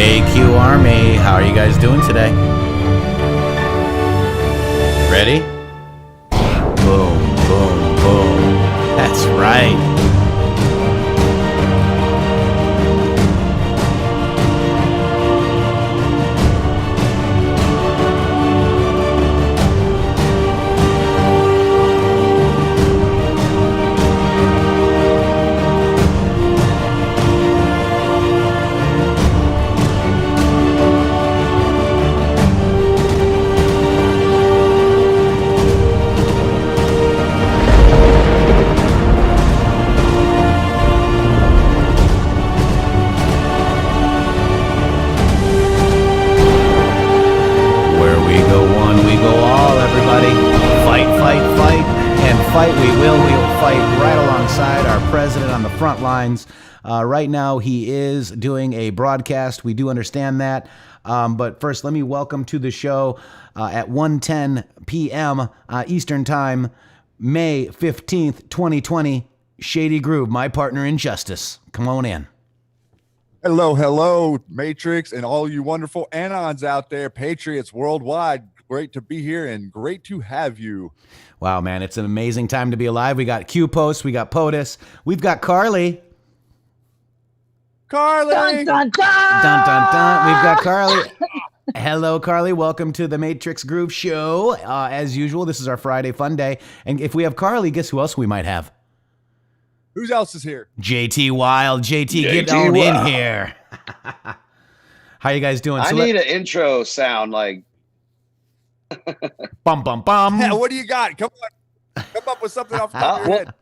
JQ Army, how are you guys doing today? Ready? Boom, boom, boom. That's right. Front lines. Right now, he is doing a broadcast. We do understand that. But first, let me welcome to the show at 1:10 p.m. Eastern Time, May 15th, 2020, Shady Groove, my partner in justice. Come on in. Hello, Matrix, and all you wonderful Anons out there, Patriots worldwide. Great to be here and great to have you. Wow, man, it's an amazing time to be alive. We got Q-Post, we got POTUS, we've got Carly. Dun, dun, dun. Dun, dun, dun. We've got Carly. Hello, Carly. Welcome to the Matrix Groove Show. As usual, this is our Friday fun day. And if we have Carly, guess who else we might have? Who else is here? JT Wild. JT, get on in here. How you guys doing? I need an intro sound like... Bum, bum, bum. Yeah, what do you got? Come on. Come up with something off the top of your head.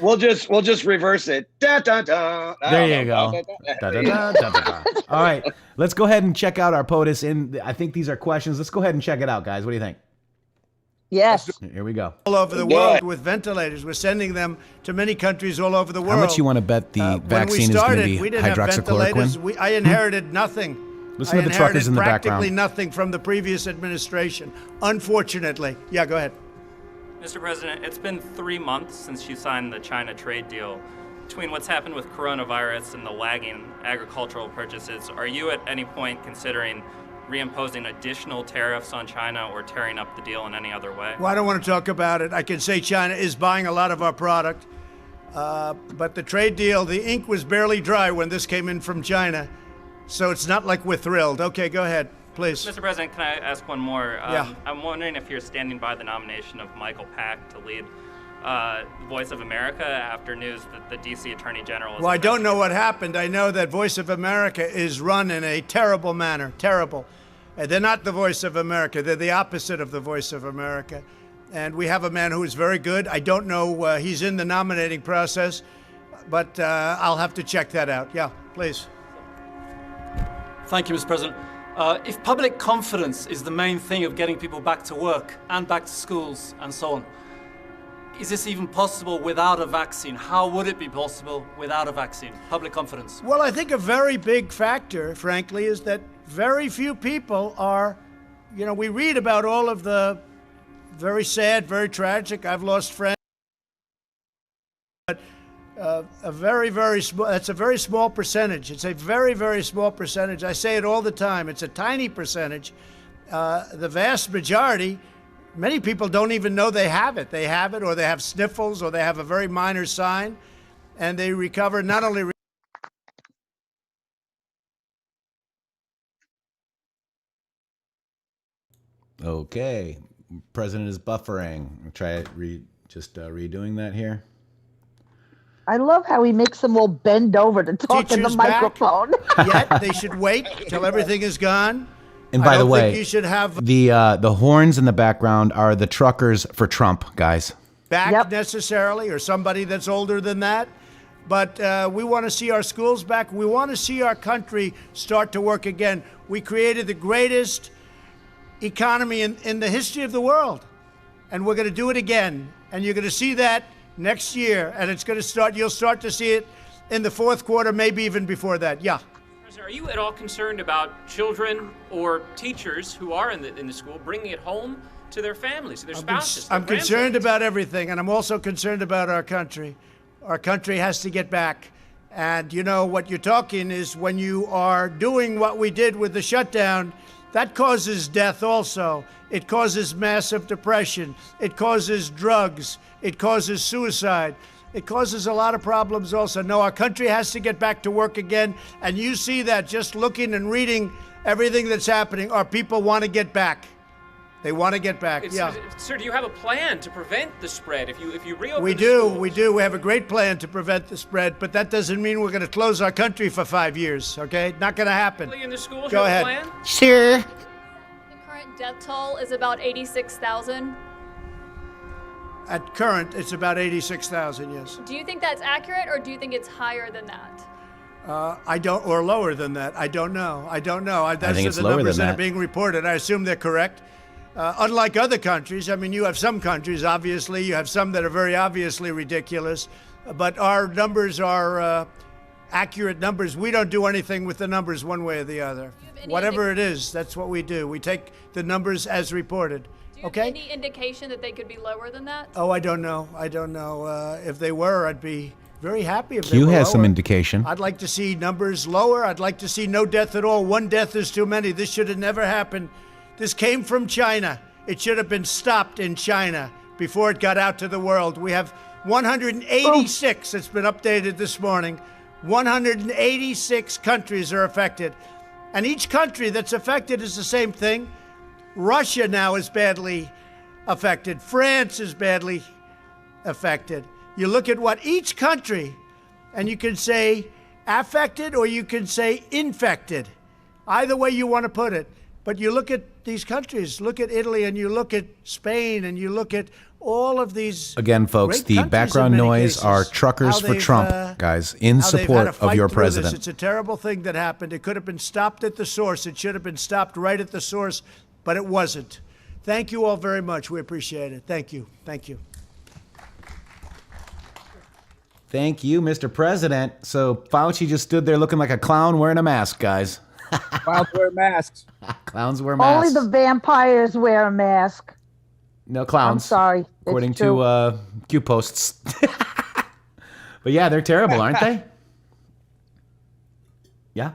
We'll just reverse it. Da, da, da. There you go. Da, da, da, da, da, da. All right, let's go ahead and check out our POTUS. I think these are questions. Let's go ahead and check it out, guys. What do you think? Yes. Here we go. All over the world with ventilators. We're sending them to many countries all over the world. How much you want to bet the vaccine is going to be hydroxychloroquine? I inherited nothing. Listen to the truckers in the background. Practically nothing from the previous administration, unfortunately. Yeah, go ahead. Mr. President, it's been 3 months since you signed the China trade deal. Between what's happened with coronavirus and the lagging agricultural purchases, are you at any point considering reimposing additional tariffs on China or tearing up the deal in any other way? Well, I don't want to talk about it. I can say China is buying a lot of our product, but the trade deal, the ink was barely dry when this came in from China. So it's not like we're thrilled. Okay, go ahead, please. Mr. President, can I ask one more? Yeah. I'm wondering if you're standing by the nomination of Michael Pack to lead Voice of America after news that the D.C. Attorney General is... Well, I don't know what happened. I know that Voice of America is run in a terrible manner, terrible. They're not the Voice of America. They're the opposite of the Voice of America. And we have a man who is very good. I don't know, he's in the nominating process, but I'll have to check that out. Yeah, please. Thank you, Mr. President. If public confidence is the main thing of getting people back to work and back to schools and so on, is this even possible without a vaccine? How would it be possible without a vaccine? Public confidence. Well, I think a very big factor, frankly, is that very few people are, we read about all of the very sad, very tragic, I've lost friends, but a very, very small, that's a very small percentage. It's a very, very small percentage. I say it all the time. It's a tiny percentage. The vast majority, many people don't even know they have it. They have it, or they have sniffles, or they have a very minor sign, and they recover not only... Okay. President is buffering. I'll try redoing that here. I love how he makes them all bend over to talk in the microphone. Yet they should wait till everything is gone. And by the way, you should have the horns in the background are the truckers for Trump, guys. Back necessarily, or somebody that's older than that. But we want to see our schools back. We want to see our country start to work again. We created the greatest economy in the history of the world. And we're going to do it again. And you're going to see that next year, and it's going to start. You'll start to see it in the fourth quarter, maybe even before that. Yeah. Are you at all concerned about children or teachers who are in the school bringing it home to their families, to their spouses? I'm concerned about everything, and I'm also concerned about our country. Our country has to get back, And you know what you're talking is when you are doing what we did with the shutdown, that causes death also. It causes massive depression. It causes drugs. It causes suicide. It causes a lot of problems also. No, our country has to get back to work again. And you see that just looking and reading everything that's happening. Our people want to get back. They want to get back. Sir, do you have a plan to prevent the spread if you reopen We the do. schools? We do. We have a great plan to prevent the spread, but that doesn't mean we're going to close our country for 5 years, okay? Not going to happen. In the schools, Go you have ahead. a plan? Sure. The current death toll is about 86,000. At current, it's about 86,000, yes. Do you think that's accurate, or do you think it's higher than that? I don't, or lower than that. I don't know. That's think it's the lower numbers than that are that. being reported. I assume they're correct. Unlike other countries, I mean, you have some countries, obviously, you have some that are very obviously ridiculous, but our numbers are accurate numbers. We don't do anything with the numbers one way or the other. Whatever it is, that's what we do. We take the numbers as reported. Do you have any indication that they could be lower than that? Oh, I don't know. If they were, I'd be very happy if they Q were has some lower. indication. I'd like to see numbers lower. I'd like to see no death at all. One death is too many. This should have never happened. This came from China. It should have been stopped in China before it got out to the world. We have 186. It's been updated this morning. 186 countries are affected. And each country that's affected is the same thing. Russia now is badly affected. France is badly affected. You look at what each country, and you can say affected or you can say infected. Either way you want to put it. But you look at these countries, look at Italy, and you look at Spain, and you look at all of these. Again, folks, great the countries background in many noise cases, are truckers how for they've, Trump, guys, in how they've had to support of fight your through this. president. It's a terrible thing that happened. It could have been stopped at the source. It should have been stopped right at the source, but it wasn't. Thank you all very much. We appreciate it. Thank you. Thank you. Thank you, Mr. President. So Fauci just stood there looking like a clown wearing a mask, guys. Clowns wear masks. Clowns wear masks. Only the vampires wear a mask. No clowns. I'm sorry. It's According true. to Q posts. But yeah, they're terrible, aren't they? Yeah.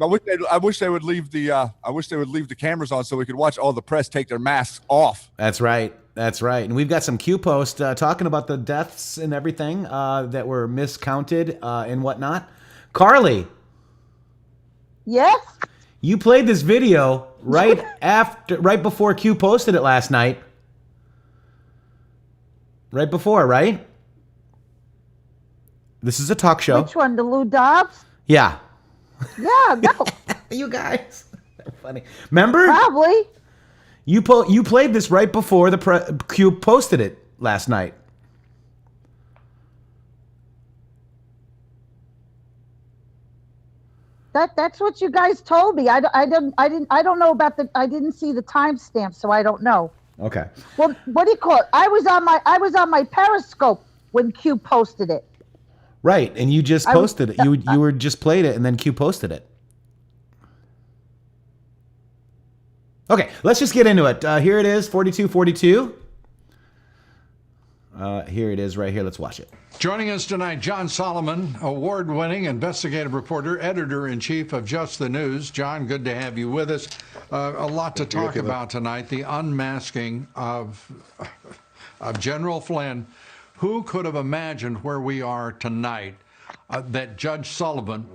I wish they would leave the cameras on so we could watch all the press take their masks off. That's right. That's right. And we've got some Q posts talking about the deaths and everything that were miscounted and whatnot. Carly. Yes? You played this video right before Q posted it last night. Right before, right? This is a talk show. Which one? The Lou Dobbs? Yeah. Yeah, no. You guys. They're funny. Remember? Probably. You played this right before the Q posted it last night. That's what you guys told me. I don't know about I didn't see the timestamp, so I don't know. Okay. Well, what do you call it? I was on my Periscope when Q posted it. Right, and you just posted it. You were just played it, and then Q posted it. Okay, let's just get into it. Here it is, 4242. Here it is right here. Let's watch it. Joining us tonight, John Solomon, award-winning investigative reporter, editor-in-chief of Just the News. John, good to have you with us. A lot to talk about tonight, the unmasking of General Flynn. Who could have imagined where we are tonight, that Judge Sullivan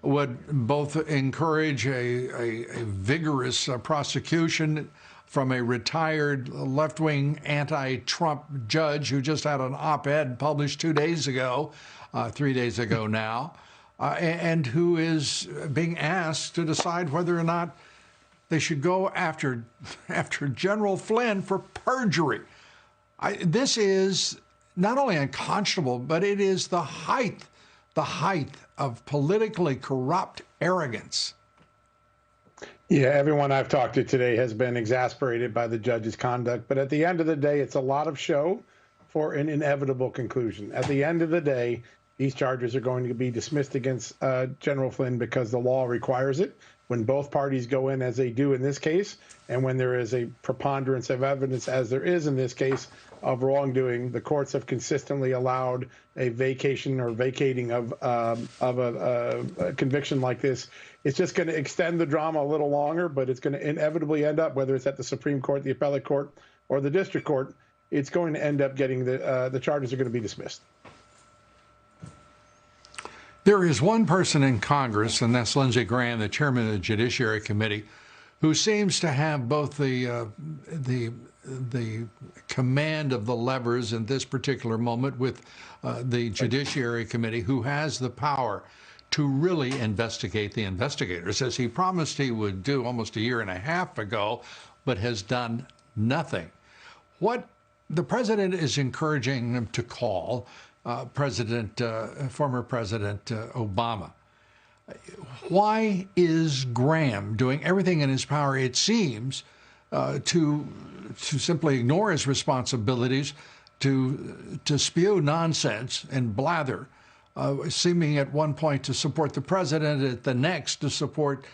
would both encourage a vigorous prosecution from a retired left-wing anti-Trump judge who just had an op-ed published 3 days ago now, and who is being asked to decide whether or not they should go after General Flynn for perjury. This is not only unconscionable, but it is the height of politically corrupt arrogance. Yeah, everyone I've talked to today has been exasperated by the judge's conduct. But at the end of the day, it's a lot of show for an inevitable conclusion. At the end of the day, these charges are going to be dismissed against General Flynn because the law requires it. when both parties go in as they do in this case, and when there is a preponderance of evidence, as there is in this case, of wrongdoing, the courts have consistently allowed a vacation or vacating of a conviction like this. It's just going to extend the drama a little longer, but it's going to inevitably end up, whether it's at the Supreme Court, the appellate court, or the district court, it's going to end up getting the charges are going to be dismissed. There is one person in Congress, and that's Lindsey Graham, the chairman of the Judiciary Committee, who seems to have both the command of the levers in this particular moment with the Judiciary Committee, who has the power to really investigate the investigators, as he promised he would do almost a year and a half ago, but has done nothing. What the president is encouraging them to call former President Obama. Why is Graham doing everything in his power, it seems, to simply ignore his responsibilities, to spew nonsense and blather, seeming at one point to support the president, at the next to support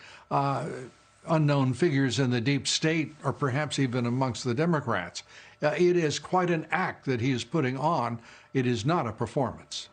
unknown figures in the deep state, or perhaps even amongst the Democrats? It is quite an act that he is putting on. It is not a performance.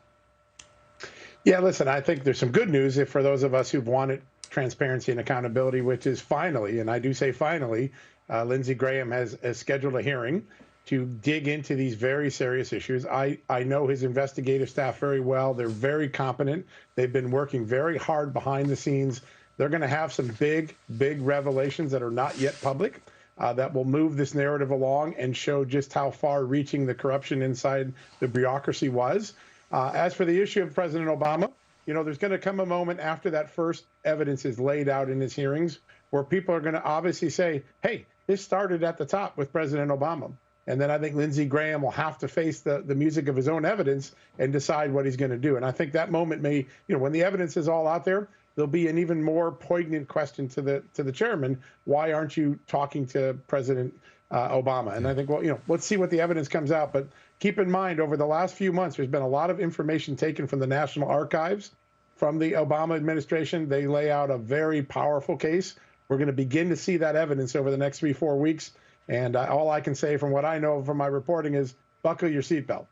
Yeah, listen, I think there's some good news for those of us who've wanted transparency and accountability, which is finally, and I do say finally, Lindsey Graham has scheduled a hearing to dig into these very serious issues. I know his investigative staff very well. They're very competent. They've been working very hard behind the scenes. They're going to have some big revelations that are not yet public that will move this narrative along and show just how far-reaching the corruption inside the bureaucracy was. As for the issue of President Obama, there's going to come a moment after that first evidence is laid out in his hearings where people are going to obviously say, hey, this started at the top with President Obama. And then I think Lindsey Graham will have to face the music of his own evidence and decide what he's going to do. And I think that moment may, when the evidence is all out there, there'll be an even more poignant question to the chairman. Why aren't you talking to President Obama? And I think, let's see what the evidence comes out. But keep in mind, over the last few months, there's been a lot of information taken from the National Archives, from the Obama administration. They lay out a very powerful case. We're going to begin to see that evidence over the next 3-4 weeks. And all I can say from what I know from my reporting is buckle your seatbelt.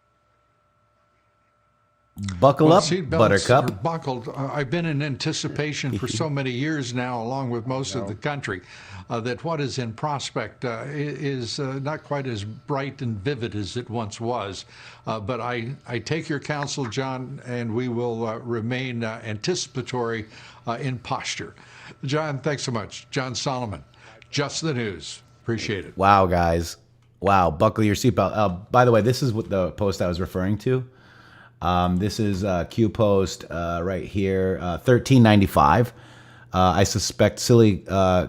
Buckle up, Buttercup. Are buckled. I've been in anticipation for so many years now, along with most of the country, that what is in prospect is not quite as bright and vivid as it once was. But I take your counsel, John, and we will remain anticipatory in posture. John, thanks so much. John Solomon, Just the News. Appreciate it. Wow, guys. Wow, buckle your seatbelt. By the way, this is what the post I was referring to. This is Q post right here, 1395. I suspect silly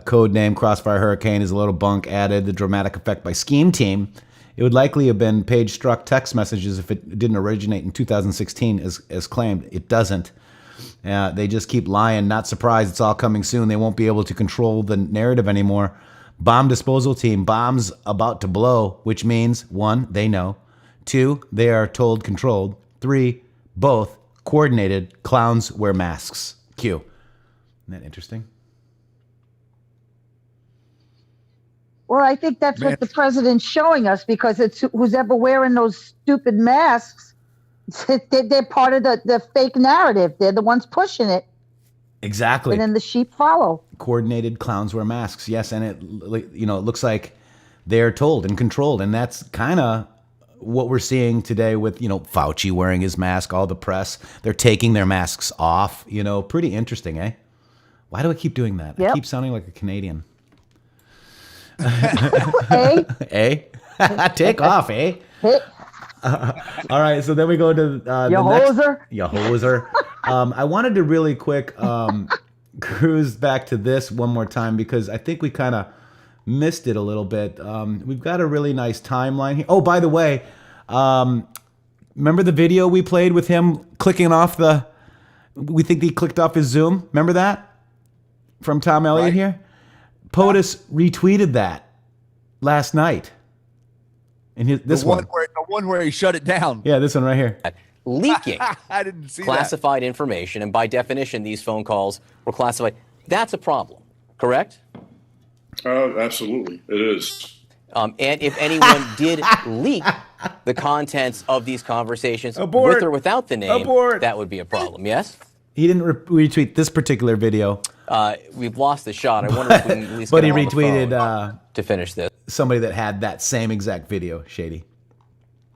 code name Crossfire Hurricane is a little bunk added, the dramatic effect by Scheme Team. It would likely have been page-struck text messages if it didn't originate in 2016 as claimed. It doesn't. They just keep lying. Not surprised. It's all coming soon. They won't be able to control the narrative anymore. Bomb disposal team, bombs about to blow, which means 1, they know. 2, they are told controlled. 3, both coordinated. Clowns wear masks. Q. Isn't that interesting? Well, I think that's what the president's showing us, because it's who's ever wearing those stupid masks. They're part of the fake narrative. They're the ones pushing it. Exactly. And then the sheep follow. Coordinated clowns wear masks. Yes, and it looks like they're told and controlled, and that's kind of what we're seeing today with Fauci wearing his mask. All the press, they're taking their masks off. Pretty interesting, eh? Why do I keep doing that? Yep. I keep sounding like a Canadian. Eh? Eh? Take off, eh? All right, so then we go to the hoser. You hoser. I wanted to really quick cruise back to this one more time because I think we kind of missed it a little bit. We've got a really nice timeline here. Oh, by the way, remember the video we played with him clicking off we think he clicked off his Zoom? Remember that? From Tom Elliott here? POTUS retweeted that last night. And this one. The one where he shut it down. Yeah, this one right here. Leaking I didn't see classified information, and by definition, these phone calls were classified. That's a problem. correct? Absolutely, it is. And if anyone did leak the contents of these conversations Abort. with or without the name, Abort. that would be a problem, yes? He didn't retweet this particular video. We've lost the shot. I wonder if we can at least But get he him on the retweeted phone to finish this. Somebody that had that same exact video, Shady.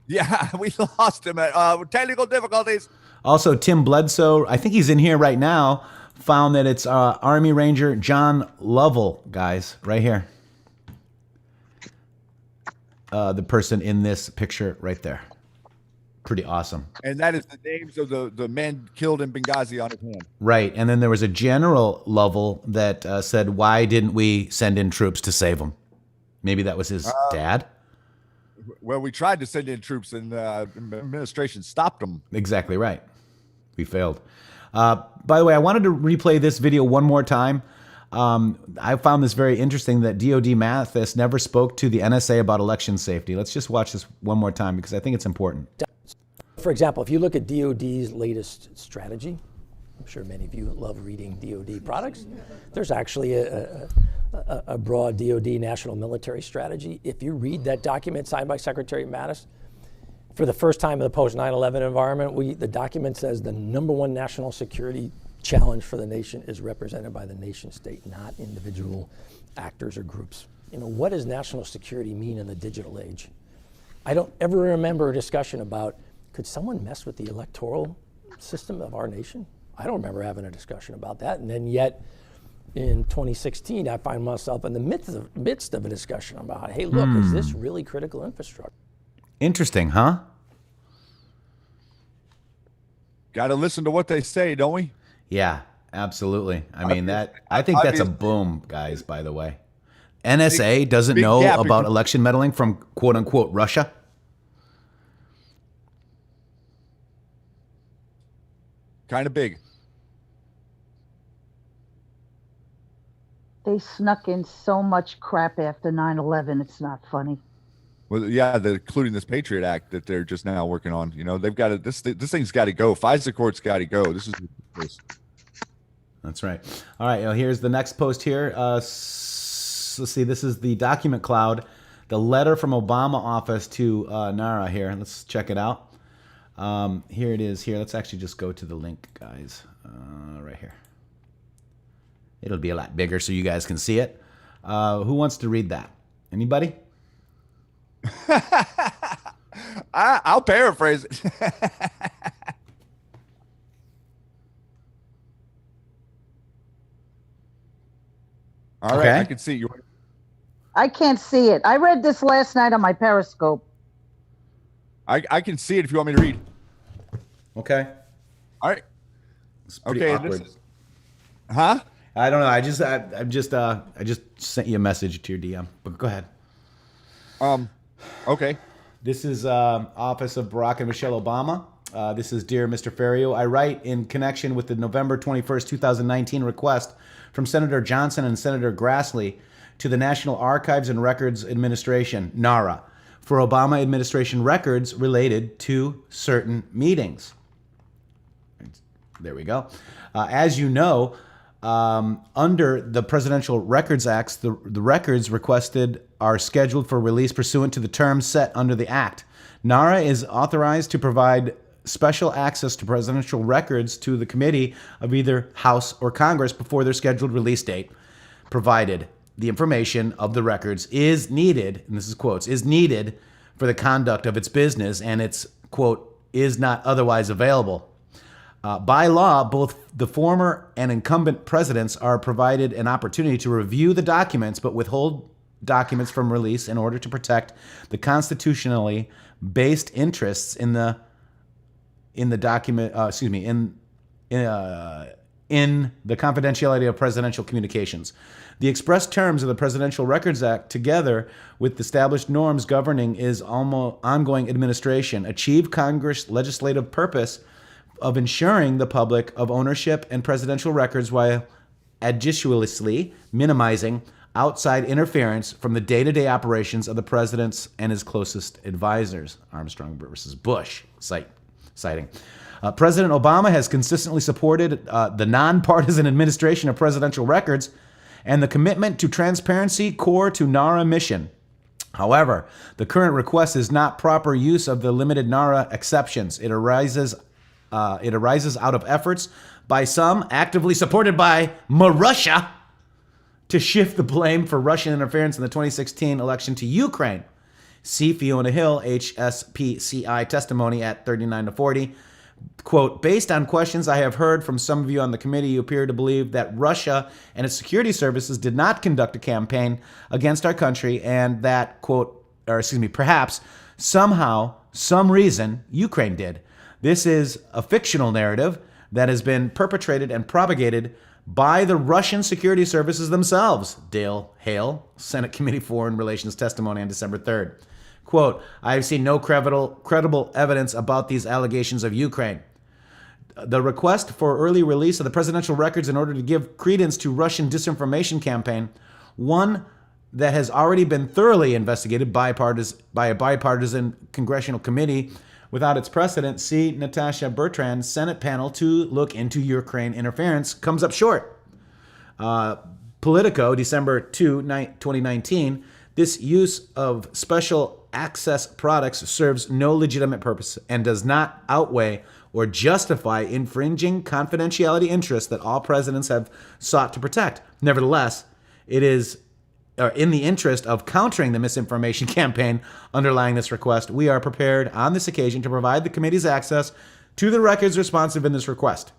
Yeah, we lost him at technical difficulties. Also, Tim Bledsoe, I think he's in here right now, found that it's Army Ranger John Lovell, guys, right here. The person in this picture right there. Pretty awesome. And that is the names of the men killed in Benghazi on his hand. Right. And then there was a General Lovell that said, why didn't we send in troops to save him? Maybe that was his dad? Well, we tried to send in troops and the administration stopped them. Exactly right. We failed. By the way, I wanted to replay this video one more time. I found this very interesting that DOD Mathis never spoke to the NSA about election safety. Let's just watch this one more time because I think it's important. For example, if you look at DOD's latest strategy, I'm sure many of you love reading DOD products. There's actually a broad DOD national military strategy. If you read that document signed by Secretary Mattis, for the first time in the post 9/11 environment, the document says the #1 national security challenge for the nation is represented by the nation state, not individual actors or groups. You know, what does national security mean in the digital age? I don't ever remember a discussion about, could someone mess with the electoral system of our nation? I don't remember having a discussion about that. And then yet, in 2016, I find myself in the midst of a discussion about, hey, look, is this really critical infrastructure? Interesting, huh? Got to listen to what they say, don't we? Yeah, absolutely. I mean, I think that's a boom, guys, by the way. NSA doesn't know about election meddling from quote unquote Russia. Kind of big. They snuck in so much crap after 9/11. It's not funny. Well, yeah, including this Patriot Act that they're just now working on. You know, they've got to, this thing's got to go. FISA court's got to go. This is ridiculous. That's right. All right, here's the next post here. Let's see. This is the document cloud, the letter from Obama office to NARA here. Let's check it out. Here it is here. Let's actually just go to the link, guys, right here. It'll be a lot bigger so you guys can see it. Who wants to read that? Anybody? I'll paraphrase it. All right, I can see you. I can't see it. I read this last night on my Periscope. I can see it if you want me to read. Okay. All right. It's pretty awkward. Huh? I don't know. I just sent you a message to your DM. But go ahead. Okay. This is Office of Barack and Michelle Obama. This is Dear Mr. Ferrio. I write in connection with the November 21st, 2019 request from Senator Johnson and Senator Grassley to the National Archives and Records Administration, NARA, for Obama administration records related to certain meetings. There we go. As you know, under the Presidential Records Act, the records requested are scheduled for release pursuant to the terms set under the Act. NARA is authorized to provide special access to presidential records to the committee of either House or Congress before their scheduled release date, provided the information of the records is needed, and this is quotes, is needed for the conduct of its business, and it's, quote, is not otherwise available. By law, both the former and incumbent presidents are provided an opportunity to review the documents, but withhold documents from release in order to protect the constitutionally based interests in the document. In the confidentiality of presidential communications. The express terms of the Presidential Records Act, together with established norms governing its ongoing administration, achieve Congress' legislative purpose of ensuring the public of ownership and presidential records while assiduously minimizing outside interference from the day-to-day operations of the president and his closest advisors. Armstrong versus Bush, citing. President Obama has consistently supported the nonpartisan administration of presidential records and the commitment to transparency core to NARA mission. However, the current request is not proper use of the limited NARA exceptions. It arises out of efforts by some, actively supported by Russia, to shift the blame for Russian interference in the 2016 election to Ukraine. See Fiona Hill, HSPCI testimony at 39-40. Quote, based on questions I have heard from some of you on the committee, you appear to believe that Russia and its security services did not conduct a campaign against our country and that, quote, perhaps, somehow, some reason, Ukraine did. This is a fictional narrative that has been perpetrated and propagated by the Russian security services themselves. Dale Hale, Senate Committee Foreign Relations testimony on December 3rd. Quote, I have seen no credible evidence about these allegations of Ukraine. The request for early release of the presidential records in order to give credence to Russian disinformation campaign, one that has already been thoroughly investigated by a bipartisan congressional committee without its precedent, see Natasha Bertrand's Senate panel to look into Ukraine interference, comes up short. Politico, December 2, 2019, this use of special access products serves no legitimate purpose and does not outweigh or justify infringing confidentiality interests that all presidents have sought to protect. Nevertheless, it is in the interest of countering the misinformation campaign underlying this request, we are prepared on this occasion to provide the committee's access to the records responsive in this request.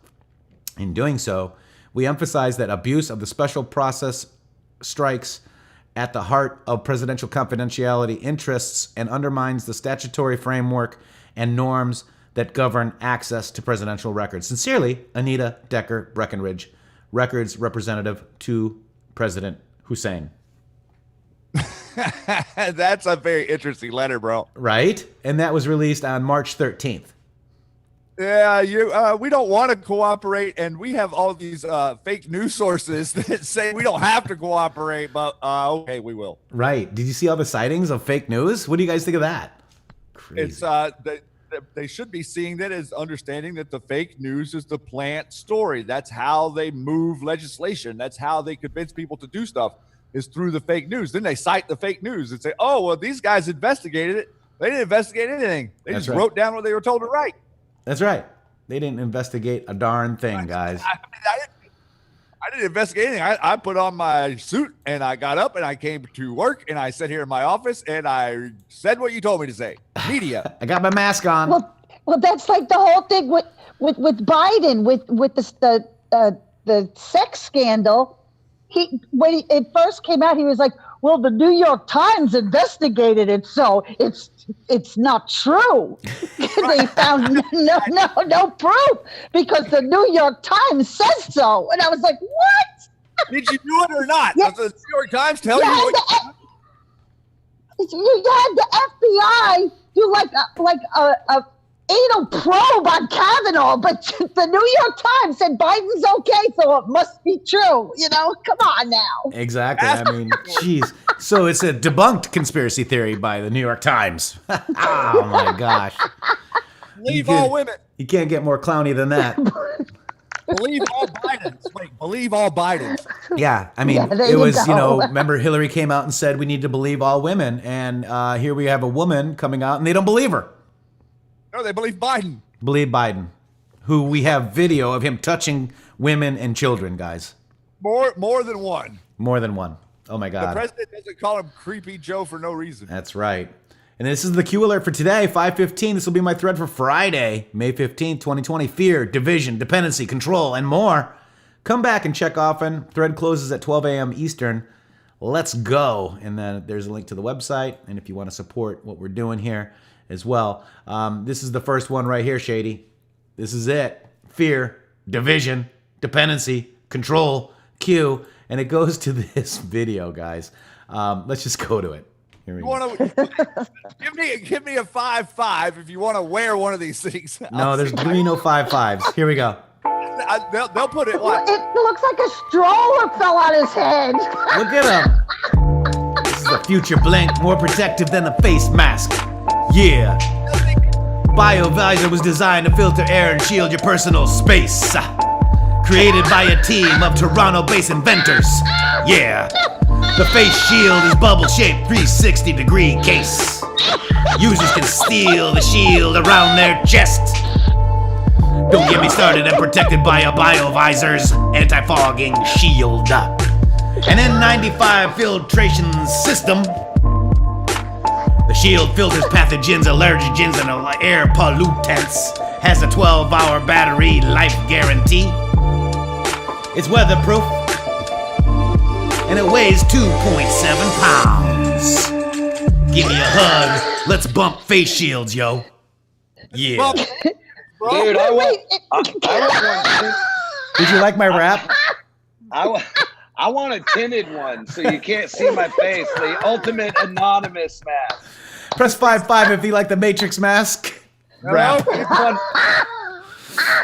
In doing so, we emphasize that abuse of the special process strikes at the heart of presidential confidentiality interests and undermines the statutory framework and norms that govern access to presidential records. Sincerely, Anita Decker Breckenridge, records representative to President Hussein. That's a very interesting letter, bro. Right? And that was released on March 13th. Yeah, we don't want to cooperate, and we have all these fake news sources that say we don't have to cooperate, but okay, we will. Right. Did you see all the sightings of fake news? What do you guys think of that? Crazy. It's they should be seeing that as understanding that the fake news is the plant story. That's how they move legislation. That's how they convince people to do stuff, is through the fake news. Then they cite the fake news and say, oh, well, these guys investigated it. They didn't investigate anything. They just wrote down what they were told to write. That's right. They didn't investigate a darn thing, guys. I didn't investigate anything. I put on my suit and I got up and I came to work and I sat here in my office and I said what you told me to say. Media. I got my mask on. Well, that's like the whole thing with Biden with the sex scandal. When it first came out, he was like, well, the New York Times investigated it, so it's not true. They found no proof because the New York Times says so. And I was like, what? Did you do it or not? Yes. Does the New York Times tell you what you had the FBI do like a anal probe on Kavanaugh, but the New York Times said Biden's okay, so it must be true. You know, come on now. Exactly. I mean, geez. So it's a debunked conspiracy theory by the New York Times. Oh my gosh. Believe all women. You can't get more clowny than that. Believe all Bidens. Wait, believe all Bidens. Yeah, I mean, it was, remember Hillary came out and said we need to believe all women, and here we have a woman coming out and they don't believe her. No, they believe Biden. Believe Biden, who we have video of him touching women and children, guys. More than one. More than one. Oh my God. The president doesn't call him Creepy Joe for no reason. That's right. And this is the Q alert for today, 5:15. This will be my thread for Friday, May 15th, 2020. Fear, division, dependency, control, and more. Come back and check often. Thread closes at 12 a.m. Eastern. Let's go. And then there's a link to the website. And if you want to support what we're doing here as well. This is the first one right here, Shady. This is it. Fear, division, dependency, control, Q. And it goes to this video, guys. Let's just go to it. Here we go. Give me a 5.5 if you want to wear one of these things. No, there's no 5.5s. Here we go. They'll put it like... It looks like a stroller fell on his head. Look at him. This is a future blank, more protective than a face mask. Yeah. BioVisor was designed to filter air and shield your personal space. created by a team of Toronto-based inventors. Yeah, the face shield is bubble-shaped 360-degree case. Users can steal the shield around their chest. Don't get me started and protected by a biovisor's anti-fogging shield. An N95 filtration system. The shield filters pathogens, allergens, and air pollutants. Has a 12-hour battery life guarantee. It's weatherproof. And it weighs 2.7 pounds. Give me a hug. Let's bump face shields, yo. Yeah. Dude, I want one. Did you like my rap? I want a tinted one so you can't see my face. The ultimate anonymous mask. Press 5-5 if you like the Matrix mask. Rap.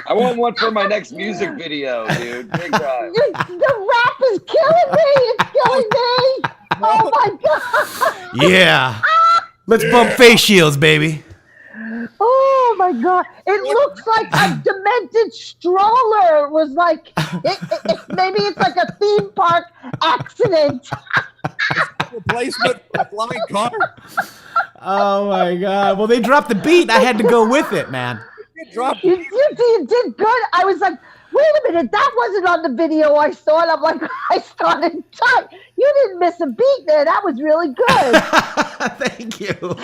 I want one for my next music video, dude. Big time. The rap is killing me. It's killing me. Oh my God. Yeah. Let's bump face shields, baby. Oh my God. It looks like a demented stroller. It was like, maybe it's like a theme park accident. Replacement for a flying car. Oh my God. Well, they dropped the beat. I had to go with it, man. You did good. I was like, wait a minute, that wasn't on the video I saw. And I'm like, I started tight. You didn't miss a beat there. That was really good. Thank you.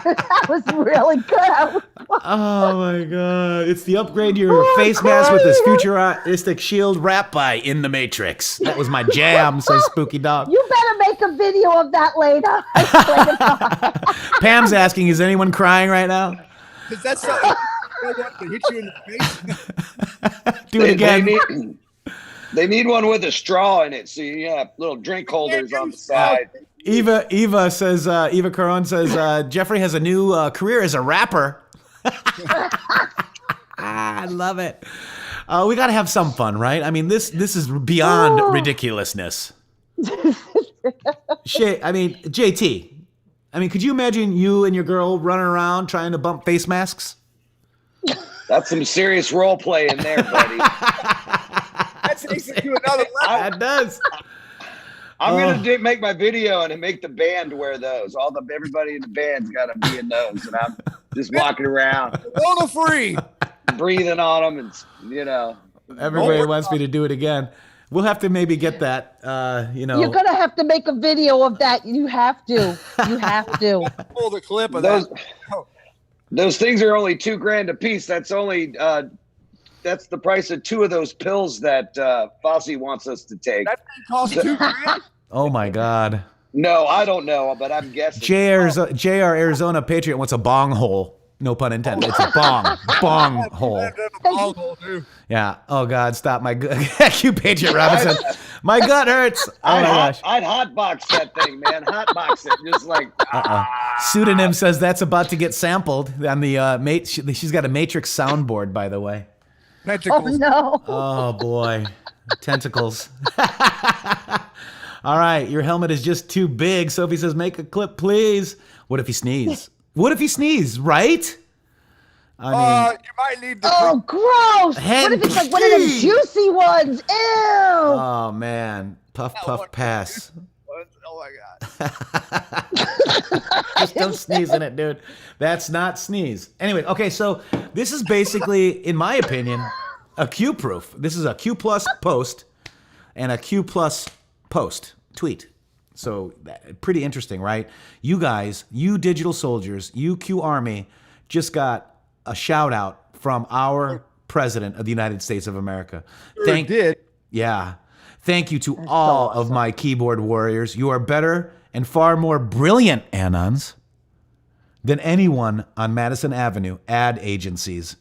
That was really good. Oh my God. It's the upgrade your face mask with this futuristic shield wrap by intheMatrixxx. That was my jam, says Spooky Dog. You better make a video of that later. Pam's asking, is anyone crying right now? Because that's to hit you in the face. Do it again. They need one with a straw in it, so you have little drink holders on the side. Eva says, Eva Caron says, Jeffrey has a new career as a rapper. I love it. We got to have some fun, right? I mean, this is beyond ridiculousness. JT, I mean, could you imagine you and your girl running around trying to bump face masks? That's some serious role play in there, buddy. That takes it to another level. That does. I'm gonna make my video and make the band wear those. Everybody in the band's got to be in those, and I'm just walking around, Corona free, breathing on them, and Everybody wants me to do it again. We'll have to maybe get that. You're gonna have to make a video of that. You have to. You have to. Pull the clip of those. that. Those things are only $2,000 a piece. That's only that's the price of 2 of those pills that Fossey wants us to take. That thing costs $2,000. Oh my God. No, I don't know, but I'm guessing. JR Arizona Patriot wants a bong hole. No pun intended. It's a bong hole. Yeah. Oh God, stop my gut. You Patriot Robinson. My gut hurts. Oh my gosh. I'd hotbox that thing, man. Hotbox it, just like. Pseudonym says that's about to get sampled on the she's got a Matrix soundboard, by the way. Tentacles. Oh no. Oh boy, tentacles. All right, your helmet is just too big. Sophie says, make a clip, please. What if he sneezes? What if he sneezes, right? I mean, you might need to. Oh, gross! What if it's like one of the juicy ones? Ew! Oh man, puff pass. Oh my God! Just don't sneeze in it, dude. That's not sneeze. Anyway, okay, so this is basically, in my opinion, a Q proof. This is a Q plus post and a Q plus post tweet. So pretty interesting, right? You guys, you digital soldiers, you Q Army, just got a shout out from our president of the United States of America. Yeah. Thank you to all of my keyboard warriors. You are better and far more brilliant anons than anyone on Madison Avenue ad agencies.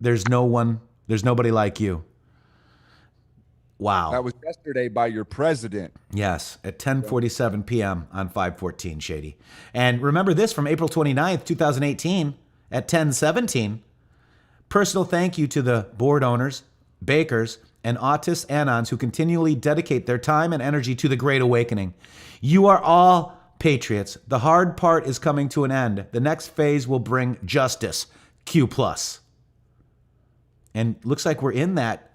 There's nobody like you. Wow. That was yesterday by your president. Yes, at 10:47 p.m. on 5/14 Shady. And remember this from April 29th, 2018 at 10:17. Personal thank you to the board owners, bakers, and autist anons who continually dedicate their time and energy to the Great Awakening. You are all patriots. The hard part is coming to an end. The next phase will bring justice. Q+. And looks like we're in that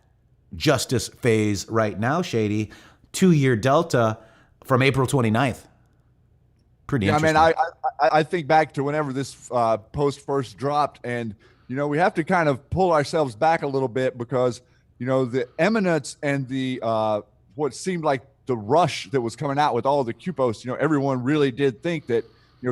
justice phase right now, Shady. 2-year delta from April 29th. Pretty interesting. I mean, I think back to whenever this post first dropped, and we have to kind of pull ourselves back a little bit because the eminence and the what seemed like the rush that was coming out with all the Q posts. Everyone really did think that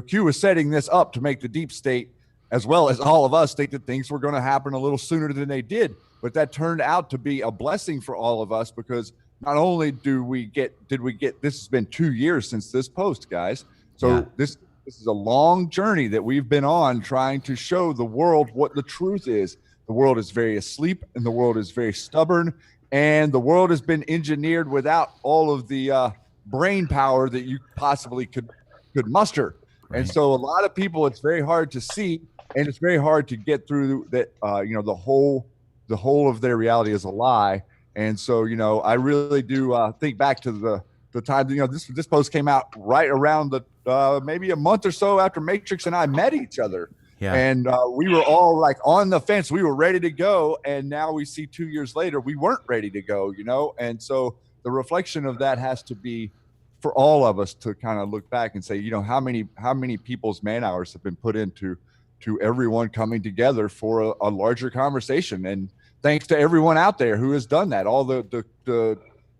Q was setting this up to make the deep state, as well as all of us, think that things were going to happen a little sooner than they did. But that turned out to be a blessing for all of us, because not only did we get this has been 2 years since this post, guys. So this is a long journey that we've been on, trying to show the world what the truth is. The world is very asleep, and the world is very stubborn, and the world has been engineered without all of the brain power that you possibly could muster. Right. And so a lot of people, it's very hard to see, and it's very hard to get through that. The whole of their reality is a lie. And so I really do think back to the time this post came out right around the maybe a month or so after Matrix and I met each other. Yeah. And we were all like on the fence. We were ready to go. And now we see 2 years later, we weren't ready to go, And so the reflection of that has to be for all of us to kind of look back and say, how many people's man hours have been put into everyone coming together for a larger conversation. And thanks to everyone out there who has done that. All the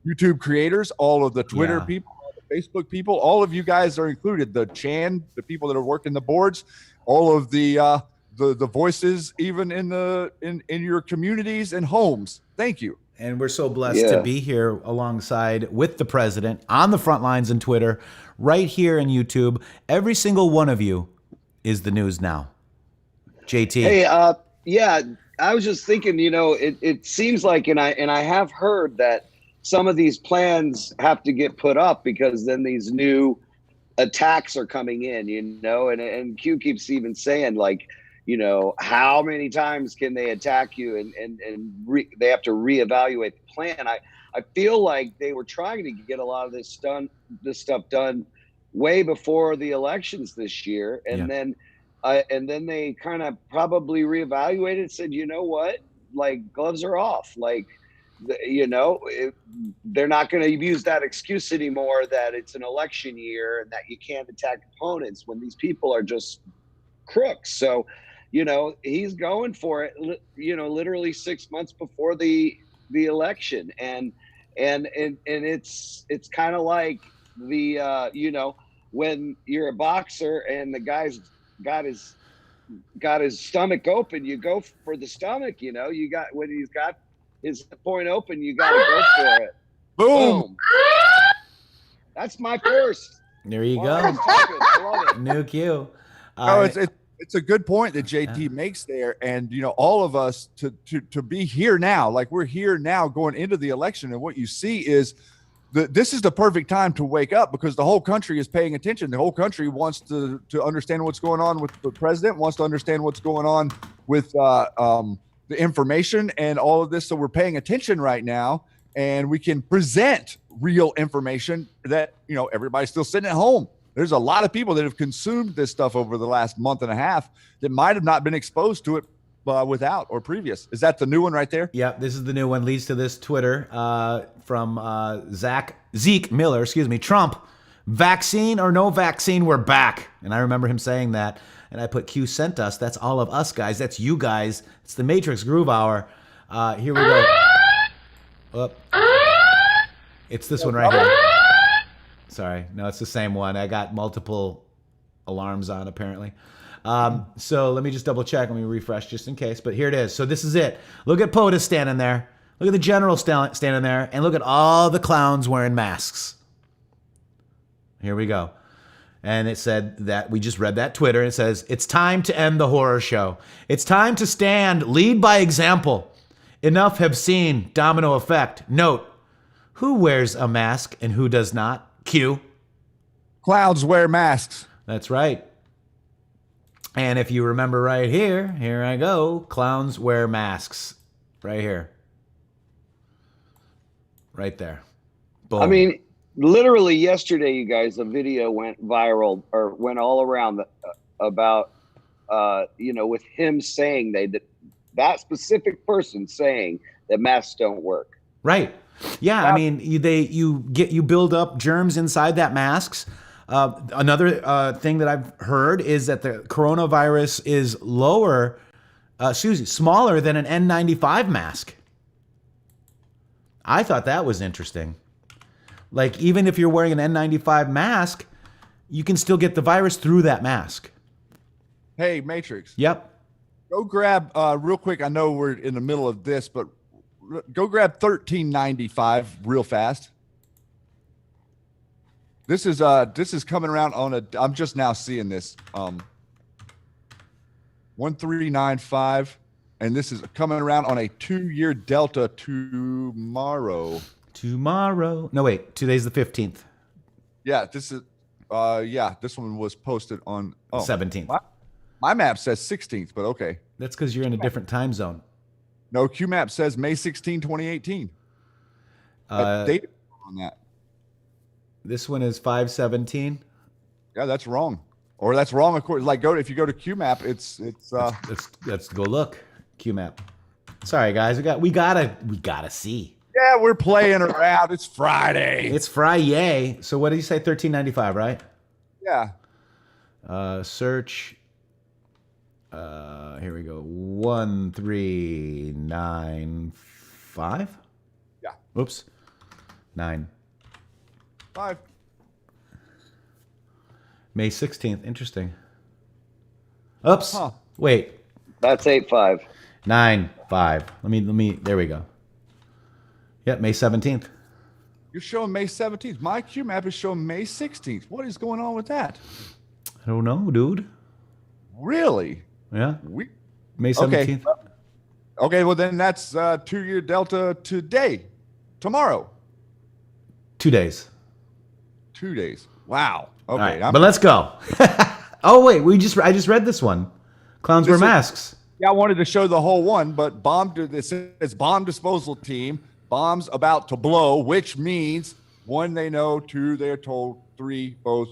YouTube creators, all of the Twitter people, all the Facebook people, all of you guys are included. The the people that are working the boards, all of the voices, even in your communities and homes. Thank you. And we're so blessed to be here alongside with the president on the front lines in Twitter, right here in YouTube. Every single one of you is the news now. JT. Hey, I was just thinking, it seems like, and I have heard that some of these plans have to get put up because then these new attacks are coming in, and Q keeps even saying like, how many times can they attack you and they have to reevaluate the plan. I feel like they were trying to get a lot of this stuff done way before the elections this year. And then they kind of probably reevaluated and said, you know what, like gloves are off. Like, they're not going to use that excuse anymore that it's an election year and that you can't attack opponents when these people are just crooks. So, he's going for it, literally 6 months before the election. And it's kind of like when you're a boxer and the guy's got his stomach open, you go for the stomach, when he's got his point open, you got to go for it. Boom. That's my first. There you go. I love it. New Q. It's a good point that JT makes there. And, all of us to be here now, like we're here now going into the election. And what you see is this is the perfect time to wake up because the whole country is paying attention. The whole country wants to understand what's going on with the president, wants to understand what's going on with the information and all of this. So we're paying attention right now, and we can present real information that, everybody's still sitting at home. There's a lot of people that have consumed this stuff over the last month and a half that might have not been exposed to it without or previous. Is that the new one right there? Yeah, this is the new one. Leads to this Twitter from Zeke Miller, Trump, vaccine or no vaccine, we're back. And I remember him saying that. And I put Q sent us. That's all of us, guys. That's you guys. It's the Matrix Groove Hour. Here we go. It's this one right here. Sorry. No, it's the same one. I got multiple alarms on, apparently. So let me just double check. Let me refresh just in case. But here it is. So this is it. Look at POTUS standing there. Look at the general standing there. And look at all the clowns wearing masks. Here we go. And it said that we just read that Twitter. And it says, it's time to end the horror show. It's time to stand, lead by example. Enough have seen. Domino effect. Note, who wears a mask and who does not? Q. Clowns wear masks. That's right. And if you remember right here I go. Clowns wear masks. Right here. Right there. Boom. I mean, literally yesterday, you guys, a video went viral or went all around about, with him saying that specific person saying that masks don't work. Right. Yeah. I mean, you build up germs inside that masks. Another thing that I've heard is that the coronavirus is smaller than an N95 mask. I thought that was interesting. Like, even if you're wearing an N95 mask, you can still get the virus through that mask. Hey, Matrix. Yep. Go grab real quick. I know we're in the middle of this, but go grab 1395 real fast. This is coming around on a. I'm just now seeing this. 1395, and this is coming around on a 2-year Delta tomorrow. Tomorrow. No, wait. Today's the 15th. Yeah, this is. This one was posted on 17th. My map says 16th, but okay. That's because you're in a different time zone. No, QMap says May 16, 2018. Date on that. This one is 5/17. Yeah, that's wrong. Or that's wrong. Of course, like if you go to QMap, it's. Let's go look. QMap. Sorry, guys. We gotta see. Yeah, we're playing around. It's Friday. It's Friday. So what did you say? 1395, right? Yeah. Search. Here we go. 1395. Yeah. Oops. 9. 5. May 16th. Interesting. Oops. Huh. Wait. That's 8-5. 9-5. Let me. There we go. Yep. May 17th. You're showing May 17th. My QMap is showing May 16th. What is going on with that? I don't know, dude. Really? Yeah. May 17th. Okay. Well, then that's 2-year Delta tomorrow. 2 days. 2 days. Wow. Okay. Right, but let's go. Oh wait, I just read this one. Clowns wear masks. Yeah, I wanted to show the whole one, but this says bomb disposal team. Bombs about to blow, which means 1, they know, 2, they're told, 3, both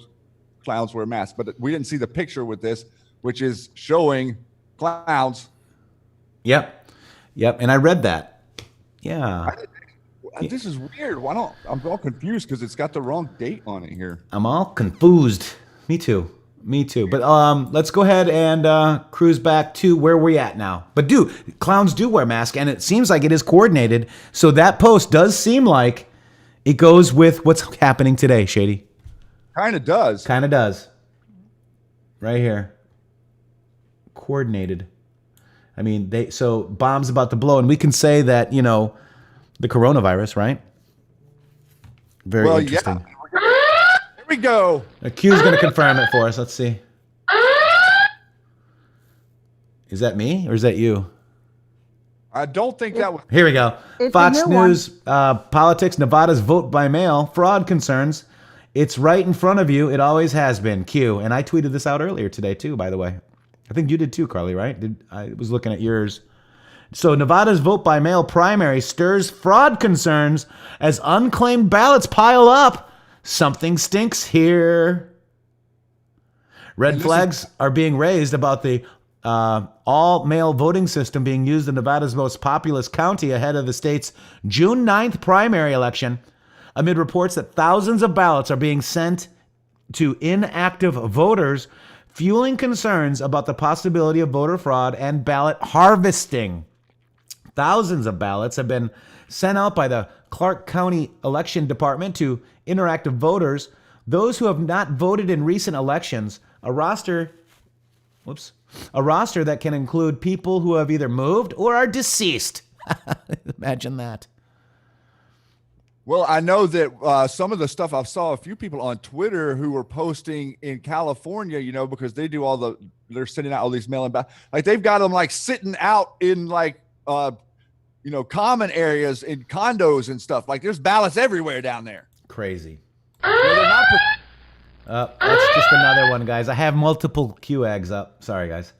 clowns wear masks. But we didn't see the picture with this, which is showing clowns. Yep. And I read that. Yeah. This is weird. I'm all confused because it's got the wrong date on it here. I'm all confused. Me too. But let's go ahead and cruise back to where we're at now. But clowns do wear masks, and it seems like it is coordinated. So that post does seem like it goes with what's happening today, Shady. Kind of does. Right here. Coordinated. I mean, so bombs about to blow, and we can say that, the coronavirus, right? Very interesting. Yeah. Here we go. Q's going to confirm it for us. Let's see. Is that me or is that you? I don't think that was. Here we go. Fox News, politics, Nevada's vote by mail, fraud concerns. It's right in front of you. It always has been. Q. And I tweeted this out earlier today too, by the way. I think you did too, Carly, right? I was looking at yours. So Nevada's vote by mail primary stirs fraud concerns as unclaimed ballots pile up. Something stinks here. Red flags are being raised about the all-mail voting system being used in Nevada's most populous county ahead of the state's June 9th primary election, amid reports that thousands of ballots are being sent to inactive voters, fueling concerns about the possibility of voter fraud and ballot harvesting. Thousands of ballots have been sent out by the Clark County Election Department to interactive voters, those who have not voted in recent elections, a roster that can include people who have either moved or are deceased. Imagine that. Well, I know that some of the stuff I saw a few people on Twitter who were posting in California, because they do they're sending out all these mail-in ballots. Like they've got them like sitting out in like, common areas in condos and stuff. Like there's ballots everywhere down there. Crazy. Well, that's just another one, guys. I have multiple QAGs up. Sorry, guys.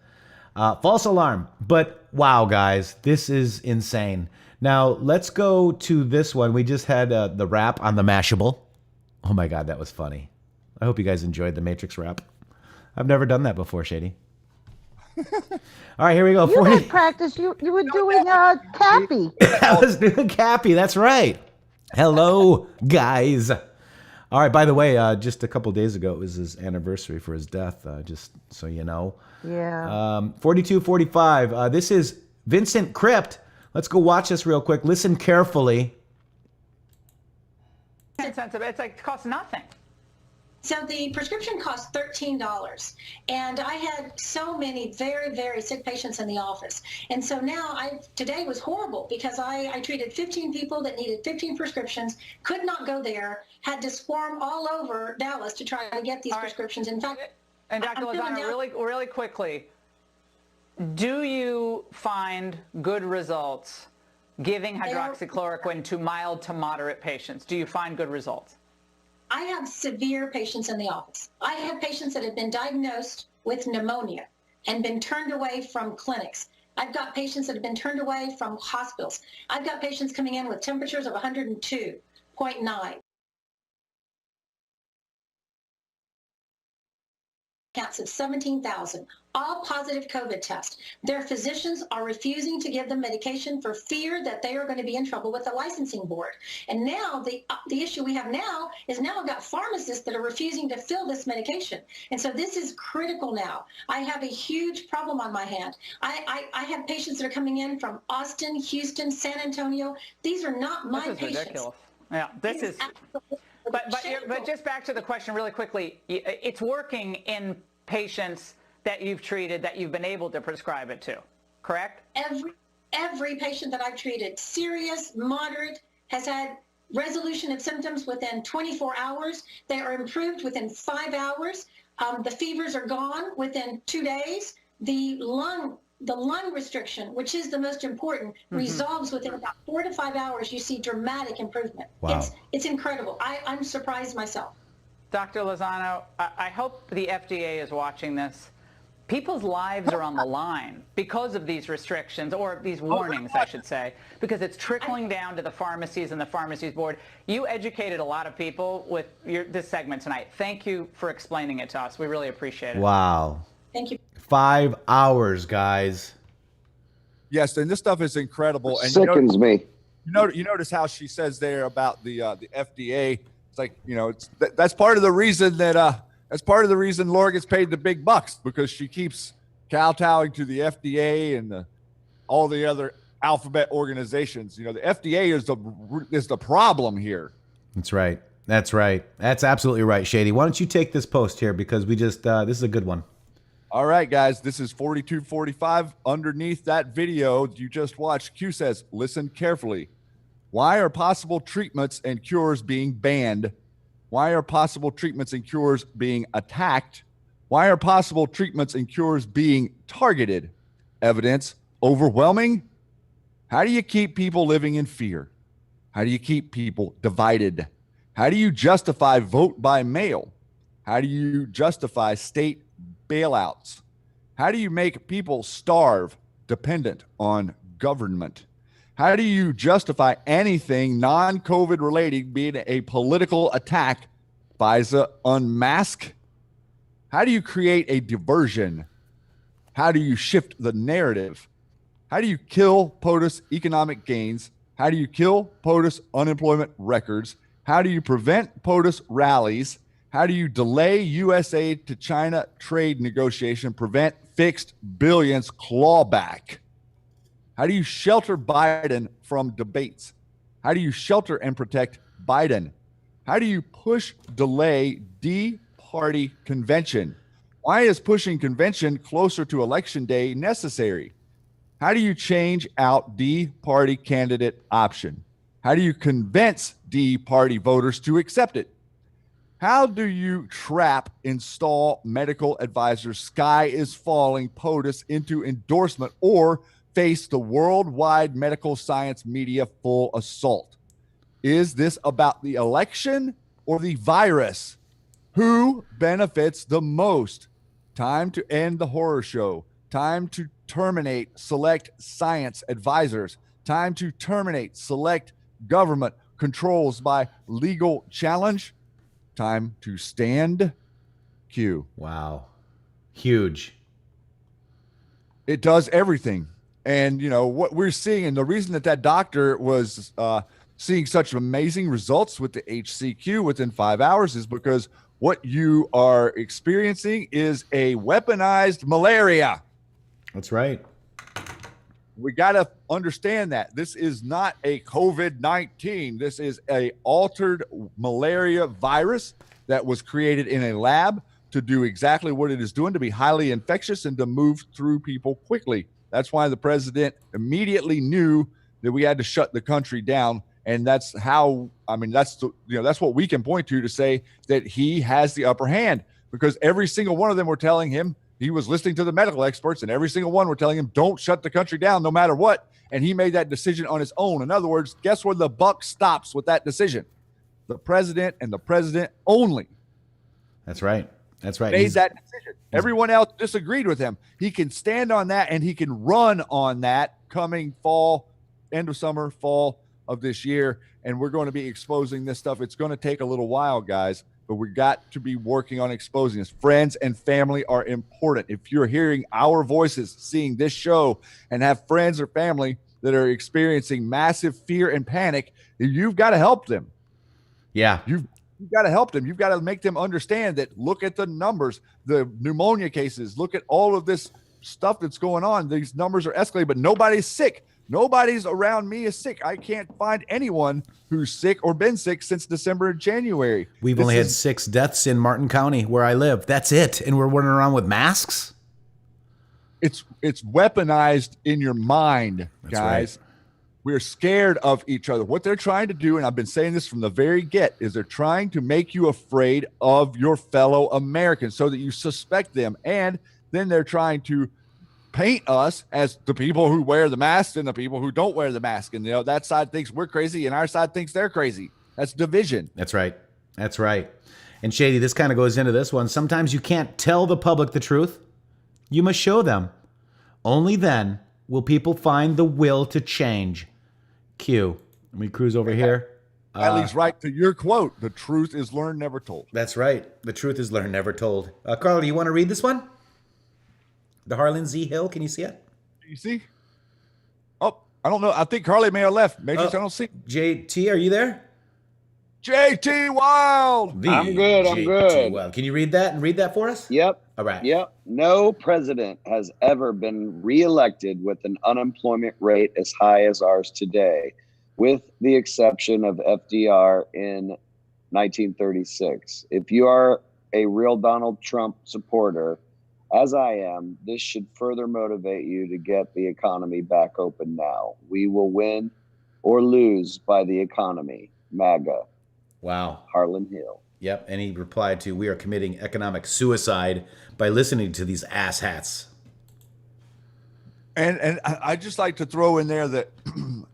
False alarm. But wow, guys, this is insane. Now, let's go to this one. We just had the rap on the Mashable. Oh my God, that was funny. I hope you guys enjoyed the Matrix rap. I've never done that before, Shady. All right, here we go. You had practice. You were doing Cappy. I was doing Cappy. That's right. Hello, guys. All right, by the way, just a couple days ago, it was his anniversary for his death, just so you know. Yeah. 4245. This is Vincent Crypt. Let's go watch this real quick. Listen carefully. It's like it costs nothing. So the prescription cost $13, and I had so many very, very sick patients in the office. And so now today was horrible because I treated 15 people that needed 15 prescriptions, could not go there, had to swarm all over Dallas to try to get these prescriptions. In fact, and Dr. Lozano, really quickly, do you find good results giving hydroxychloroquine to mild to moderate patients? Do you find good results? I have severe patients in the office. I have patients that have been diagnosed with pneumonia and been turned away from clinics. I've got patients that have been turned away from hospitals. I've got patients coming in with temperatures of 102.9. Counts of 17,000, all positive COVID tests. Their physicians are refusing to give them medication for fear that they are going to be in trouble with the licensing board. And now the issue we have now is I've got pharmacists that are refusing to fill this medication. And so this is critical now. I have a huge problem on my hand. I have patients that are coming in from Austin, Houston, San Antonio. These are not my patients. This is ridiculous. Yeah, this is. But just back to the question really quickly, it's working in patients that you've treated that you've been able to prescribe it to, correct? Every patient that I've treated, serious, moderate, has had resolution of symptoms within 24 hours. They are improved within 5 hours. The fevers are gone within 2 days. The lung restriction, which is the most important, resolves within about 4 to 5 hours. You see dramatic improvement. Wow. It's incredible. I'm surprised myself. Dr. Lozano, I hope the FDA is watching this. People's lives are on the line because of these restrictions, or these warnings, I should say, because it's trickling down to the pharmacies and the pharmacies board. You educated a lot of people with this segment tonight. Thank you for explaining it to us. We really appreciate it. Wow. Thank you. 5 hours, guys. Yes, and this stuff is incredible. It And sickens me. You notice how she says there about the FDA. It's like, that's part of the reason that that's part of the reason Laura gets paid the big bucks, because she keeps kowtowing to the FDA and all the other alphabet organizations. The FDA is the problem here. That's right. That's right. That's absolutely right, Shady. Why don't you take this post here, because we just this is a good one. All right, guys, this is 4245. Underneath that video you just watched, Q says, listen carefully. Why are possible treatments and cures being banned? Why are possible treatments and cures being attacked? Why are possible treatments and cures being targeted? Evidence overwhelming? How do you keep people living in fear? How do you keep people divided? How do you justify vote by mail? How do you justify state bailouts? How do you make people starve dependent on government? How do you justify anything non-COVID related being a political attack? FISA unmask? How do you create a diversion? How do you shift the narrative? How do you kill POTUS economic gains? How do you kill POTUS unemployment records? How do you prevent POTUS rallies? How do you delay U.S. aid to China trade negotiation, prevent fixed billions clawback? How do you shelter Biden from debates? How do you shelter and protect Biden? How do you push, delay D-party convention? Why is pushing convention closer to election day necessary? How do you change out D-party candidate option? How do you convince D-party voters to accept it? How do you install medical advisors, sky is falling POTUS into endorsement, or face the worldwide medical science media full assault? Is this about the election or the virus? Who benefits the most? Time to end the horror show. Time to terminate select science advisors. Time to terminate select government controls by legal challenge. Time to stand Q. Wow. Huge. It does everything. And, you know, what we're seeing, and the reason that doctor was seeing such amazing results with the HCQ within 5 hours is because what you are experiencing is a weaponized malaria. That's right. We got to understand that this is not a COVID-19. This is a altered malaria virus that was created in a lab to do exactly what it is doing, to be highly infectious and to move through people quickly. That's why the president immediately knew that we had to shut the country down. And that's how, I mean, that's what we can point to say that he has the upper hand, because every single one of them were telling him, he was listening to the medical experts, and every single one were telling him, don't shut the country down no matter what. And he made that decision on his own. In other words, guess where the buck stops with that decision? The president and the president only. That's right. That's right. Made that decision. Everyone else disagreed with him. He can stand on that, and he can run on that coming fall, end of summer, fall of this year. And we're going to be exposing this stuff. It's going to take a little while, guys, but we got to be working on exposing this. Friends and family are important. If you're hearing our voices, seeing this show, and have friends or family that are experiencing massive fear and panic, you've got to help them. Yeah. You've got to help them. You've got to make them understand that, look at the numbers, the pneumonia cases, look at all of this stuff that's going on. These numbers are escalating, but nobody's sick. Nobody's around me is sick. I can't find anyone who's sick or been sick since December and January. We've only had 6 deaths in Martin County where I live. That's it. And we're running around with masks. It's weaponized in your mind, guys. Right. We're scared of each other. What they're trying to do, and I've been saying this from the very get, is they're trying to make you afraid of your fellow Americans so that you suspect them. And then they're trying to paint us as the people who wear the mask and the people who don't wear the mask. And, you know, that side thinks we're crazy and our side thinks they're crazy. That's division. That's right. That's right. And Shady, this kind of goes into this one. Sometimes you can't tell the public the truth. You must show them. Only then will people find the will to change. Q. Let me cruise over here. That leads right to your quote. The truth is learned, never told. That's right. The truth is learned, never told. Carl, do you want to read this one? The Harlan Z. Hill. Can you see it? You see? Oh, I don't know. I think Carly may have left. Matrix, I don't see. JT, are you there? JT Wild. I'm good. I'm good. Wild. Can you read that and read that for us? Yep. All right. Yep. No president has ever been reelected with an unemployment rate as high as ours today, with the exception of FDR in 1936. If you are a real Donald Trump supporter, as I am, this should further motivate you to get the economy back open now. We will win or lose by the economy. MAGA. Wow. Harlan Hill. Yep. And he replied to, we are committing economic suicide by listening to these asshats. And I just like to throw in there that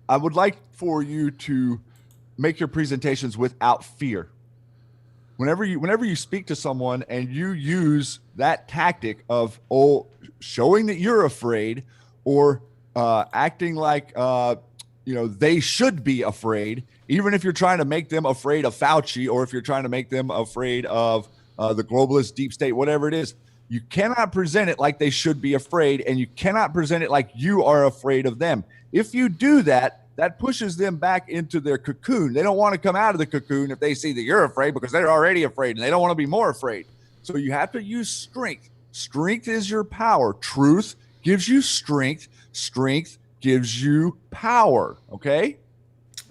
I would like for you to make your presentations without fear. Whenever you speak to someone and you use that tactic of showing that you're afraid, or acting like they should be afraid, even if you're trying to make them afraid of Fauci, or if you're trying to make them afraid of the globalist deep state, whatever it is, you cannot present it like they should be afraid, and you cannot present it like you are afraid of them. If you do that, that pushes them back into their cocoon. They don't want to come out of the cocoon if they see that you're afraid, because they're already afraid and they don't want to be more afraid. So you have to use strength. Strength is your power. Truth gives you strength. Strength gives you power. Okay?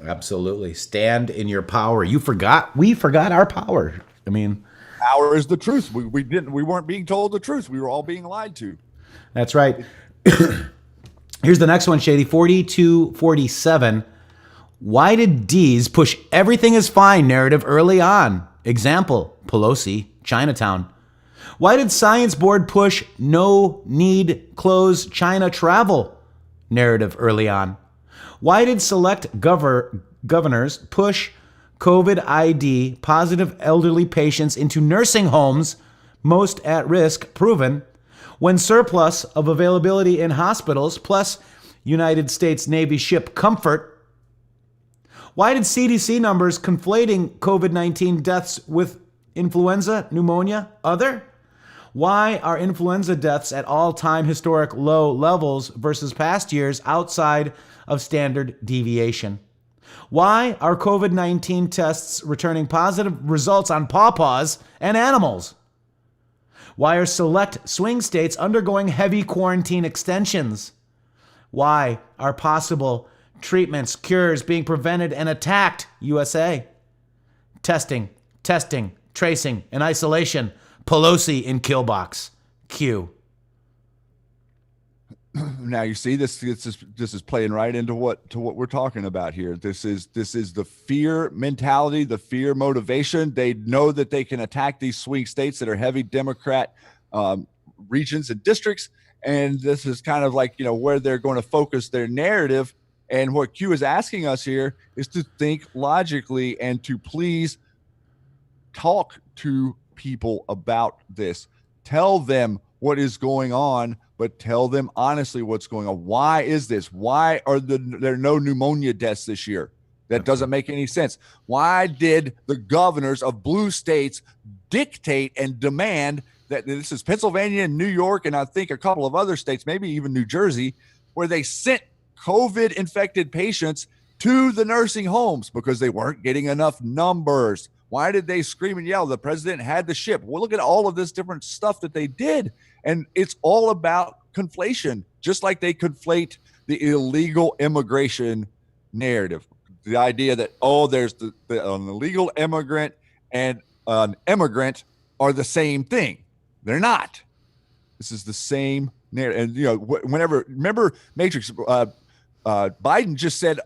Absolutely. Stand in your power. We forgot our power. I mean, power is the truth. We weren't being told the truth. We were all being lied to. That's right. Here's the next one, Shady. 4247. Why did D's push everything is fine narrative early on? Example, Pelosi, Chinatown. Why did Science Board push no need close China travel narrative early on? Why did select governors push COVID ID positive elderly patients into nursing homes, most at risk proven, when surplus of availability in hospitals plus United States Navy ship Comfort? Why did CDC numbers conflating COVID-19 deaths with influenza, pneumonia, other? Why are influenza deaths at all-time historic low levels versus past years outside of standard deviation? Why are COVID-19 tests returning positive results on pawpaws and animals? Why are select swing states undergoing heavy quarantine extensions? Why are possible treatments, cures being prevented and attacked? USA. Testing, tracing, and isolation. Pelosi in Killbox. Q. Now you see this is playing right into what we're talking about here. This is the fear mentality, the fear motivation. They know that they can attack these swing states that are heavy Democrat regions and districts, and this is kind of like, you know, where they're going to focus their narrative. And what Q is asking us here is to think logically and to please talk to people about this. Tell them what is going on, but tell them honestly what's going on. Why is this? Why are there no pneumonia deaths this year? That doesn't make any sense. Why did the governors of blue states dictate and demand that? This is Pennsylvania and New York, and I think a couple of other states, maybe even New Jersey, where they sent COVID-infected patients to the nursing homes because they weren't getting enough numbers. Why did they scream and yell? The president had the ship. Well, look at all of this different stuff that they did. And it's all about conflation, just like they conflate the illegal immigration narrative. The idea that, oh, there's an illegal immigrant and an immigrant are the same thing. They're not. This is the same narrative. And, you know, whenever, remember Matrix, Biden just said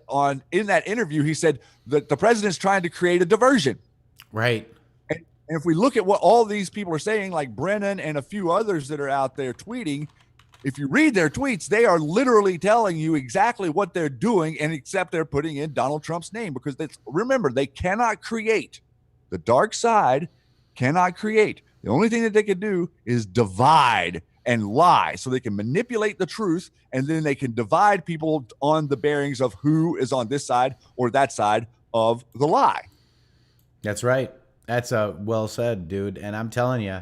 in that interview, he said that the president's trying to create a diversion. Right. And if we look at what all these people are saying, like Brennan and a few others that are out there tweeting, if you read their tweets, they are literally telling you exactly what they're doing, and except they're putting in Donald Trump's name, because remember, they cannot create. The dark side cannot create. The only thing that they can do is divide and lie, so they can manipulate the truth, and then they can divide people on the bearings of who is on this side or that side of the lie. That's right. That's well said, dude. And I'm telling you,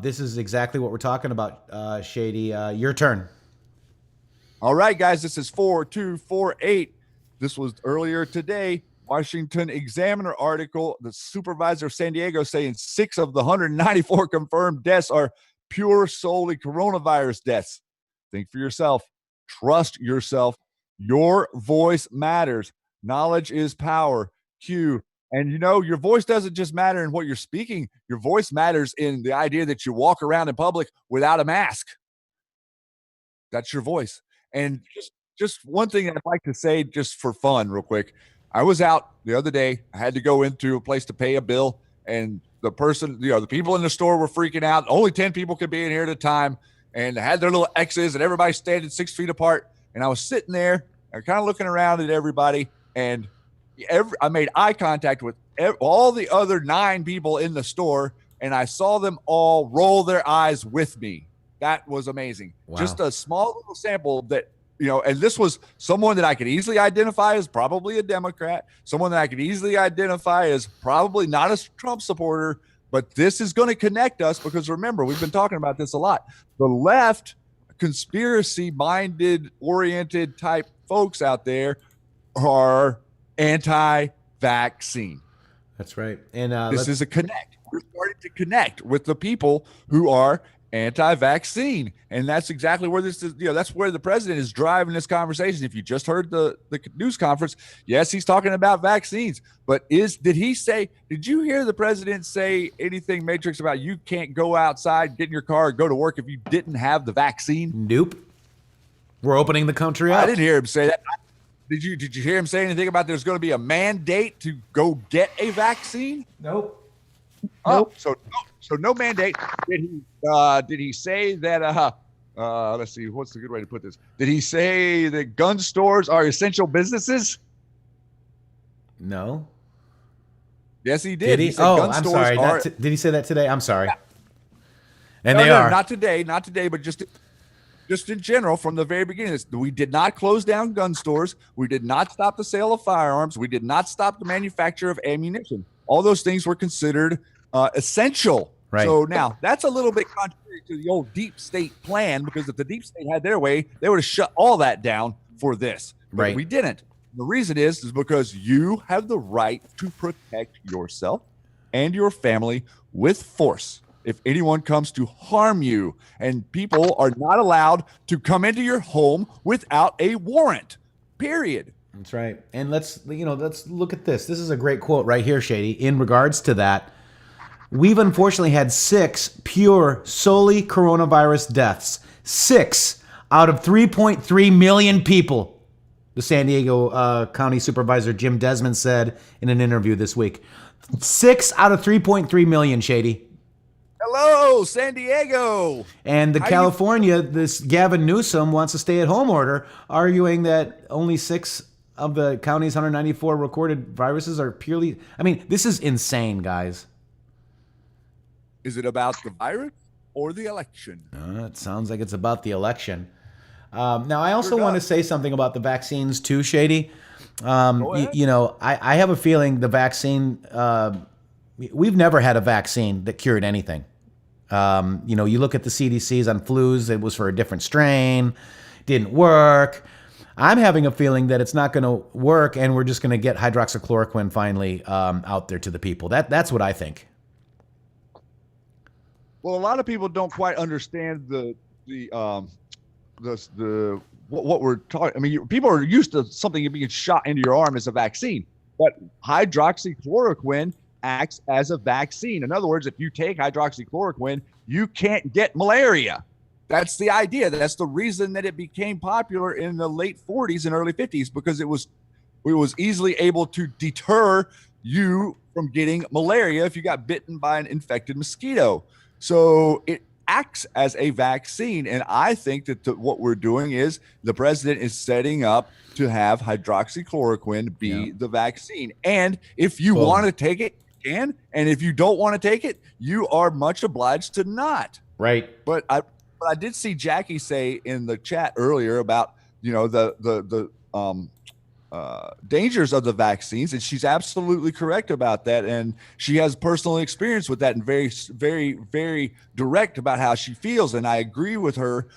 this is exactly what we're talking about, Shady. Your turn. All right, guys, this is 4248. This was earlier today. Washington Examiner article, the supervisor of San Diego saying 6 of the 194 confirmed deaths are pure solely coronavirus deaths. Think for yourself. Trust yourself. Your voice matters. Knowledge is power. Q. And, you know, your voice doesn't just matter in what you're speaking. Your voice matters in the idea that you walk around in public without a mask. That's your voice. And just one thing I'd like to say, just for fun, real quick. I was out the other day. I had to go into a place to pay a bill, and the person, you know, the people in the store were freaking out. Only 10 people could be in here at a time, and they had their little X's, and everybody standing 6 feet apart. And I was sitting there and kind of looking around at everybody, and I made eye contact with all the other 9 people in the store, and I saw them all roll their eyes with me. That was amazing. Wow. Just a small little sample that, you know, and this was someone that I could easily identify as probably a Democrat, someone that I could easily identify as probably not a Trump supporter, but this is going to connect us because remember, we've been talking about this a lot. The left, conspiracy-minded, oriented type folks out there are anti-vaccine. That's right. And this is a connect. We're starting to connect with the people who are anti-vaccine, and that's exactly where this is. You know, that's where the president is driving this conversation. If you just heard the news conference, yes, he's talking about vaccines, but did you hear the president say anything, Matrix, about you can't go outside, get in your car, go to work if you didn't have the vaccine? Nope. We're opening the country up. I didn't hear him say that. Did you hear him say anything about there's going to be a mandate to go get a vaccine? Nope. Oh, so no mandate. Did he say that? Let's see. What's the good way to put this? Did he say that gun stores are essential businesses? No. Yes, he did. He? I'm sorry. Did he say that today? I'm sorry. Yeah. And they are not today, but just in general, from the very beginning, we did not close down gun stores. We did not stop the sale of firearms. We did not stop the manufacture of ammunition. All those things were considered essential Right. So now that's a little bit contrary to the old deep state plan, because if the deep state had their way, they would have shut all that down for this. But Right. we didn't. The reason is because you have the right to protect yourself and your family with force if anyone comes to harm you. And people are not allowed to come into your home without a warrant, period. That's right. And let's look at this. This is a great quote right here, Shady, in regards to that. We've unfortunately had 6 pure, solely coronavirus deaths. 6 out of 3.3 million people, the San Diego County Supervisor Jim Desmond said in an interview this week. 6 out of 3.3 million, Shady. Hello, San Diego. And California, this Gavin Newsom wants a stay-at-home order, arguing that only 6 of the county's 194 recorded viruses are purely... I mean, this is insane, guys. Is it about the virus or the election? It sounds like it's about the election. Now, I also want to say something about the vaccines too, Shady. I have a feeling the vaccine... we've never had a vaccine that cured anything. You look at the CDCs on flus, it was for a different strain, didn't work. I'm having a feeling that it's not going to work, and we're just going to get hydroxychloroquine finally out there to the people. That's what I think. Well, a lot of people don't quite understand what we're talking. I mean, people are used to something being shot into your arm as a vaccine, but hydroxychloroquine acts as a vaccine. In other words, if you take hydroxychloroquine, you can't get malaria. That's the idea. That's the reason that it became popular in the late 40s and early 50s, because it was easily able to deter you from getting malaria if you got bitten by an infected mosquito. So it acts as a vaccine. And I think that what we're doing is the president is setting up to have hydroxychloroquine be the vaccine. And if you want to take it, you can. And if you don't want to take it, you are much obliged to not. Right. But I did see Jackie say in the chat earlier about, the dangers of the vaccines, and she's absolutely correct about that. And she has personal experience with that, and very, very, very direct about how she feels. And I agree with her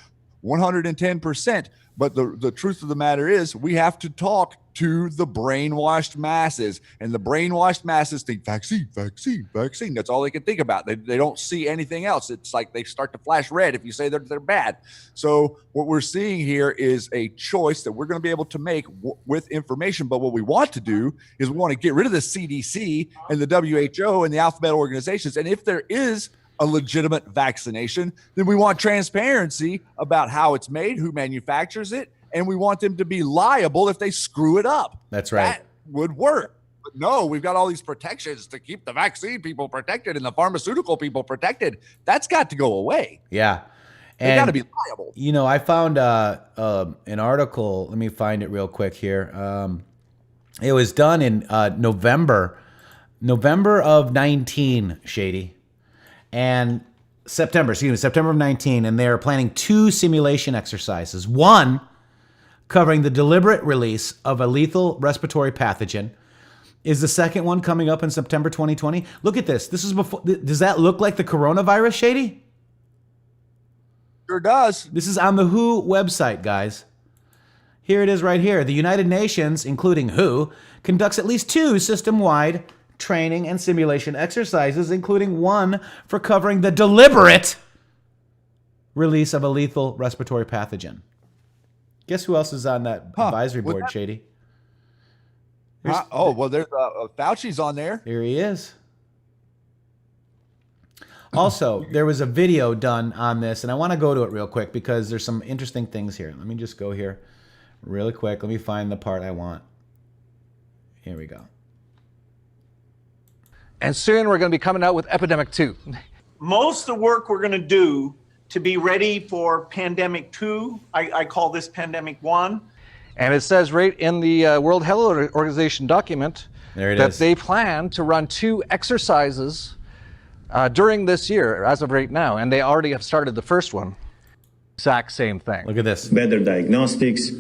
110%. But the truth of the matter is, we have to talk to the brainwashed masses, and the brainwashed masses think vaccine, vaccine, vaccine. That's all they can think about. They don't see anything else. It's like they start to flash red if you say they're bad. So what we're seeing here is a choice that we're going to be able to make with information. But what we want to do is we want to get rid of the CDC and the WHO and the alphabet organizations. And if there is a legitimate vaccination, then we want transparency about how it's made, who manufactures it, and we want them to be liable if they screw it up. That's right. That would work. But no, we've got all these protections to keep the vaccine people protected and the pharmaceutical people protected. That's got to go away. Yeah. They got to be liable. I found an article. Let me find it real quick here. It was done in November of 19, Shady. And September of 19, and they're planning 2 simulation exercises. One covering the deliberate release of a lethal respiratory pathogen. Is the second one coming up in September 2020? Look at this. This is before. Does that look like the coronavirus, Shady? Sure does. This is on the WHO website, guys. Here it is right here. The United Nations, including WHO, conducts at least 2 system-wide training and simulation exercises, including one for covering the deliberate release of a lethal respiratory pathogen. Guess who else is on that advisory board, Shady? There's Fauci's on there. Here he is. Also, there was a video done on this, and I want to go to it real quick because there's some interesting things here. Let me just go here really quick. Let me find the part I want. Here we go. And soon we're going to be coming out with Epidemic 2. Most of the work we're going to do to be ready for Pandemic 2, I call this Pandemic 1. And it says right in the World Health Organization document that they plan to run 2 exercises during this year, as of right now. And they already have started the first one. Exact same thing. Look at this. Better diagnostics,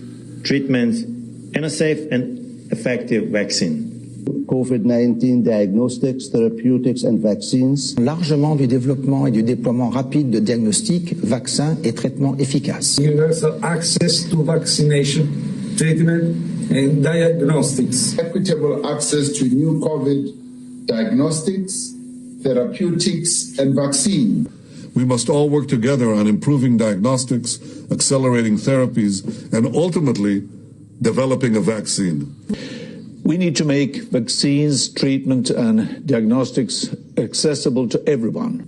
treatments, and a safe and effective vaccine. COVID-19 diagnostics, therapeutics and vaccines. Largement du développement et du déploiement rapide de diagnostics, vaccins et traitements efficaces. Universal access to vaccination, treatment and diagnostics. Equitable access to new COVID diagnostics, therapeutics and vaccine. We must all work together on improving diagnostics, accelerating therapies, and ultimately developing a vaccine. We need to make vaccines, treatment, and diagnostics accessible to everyone.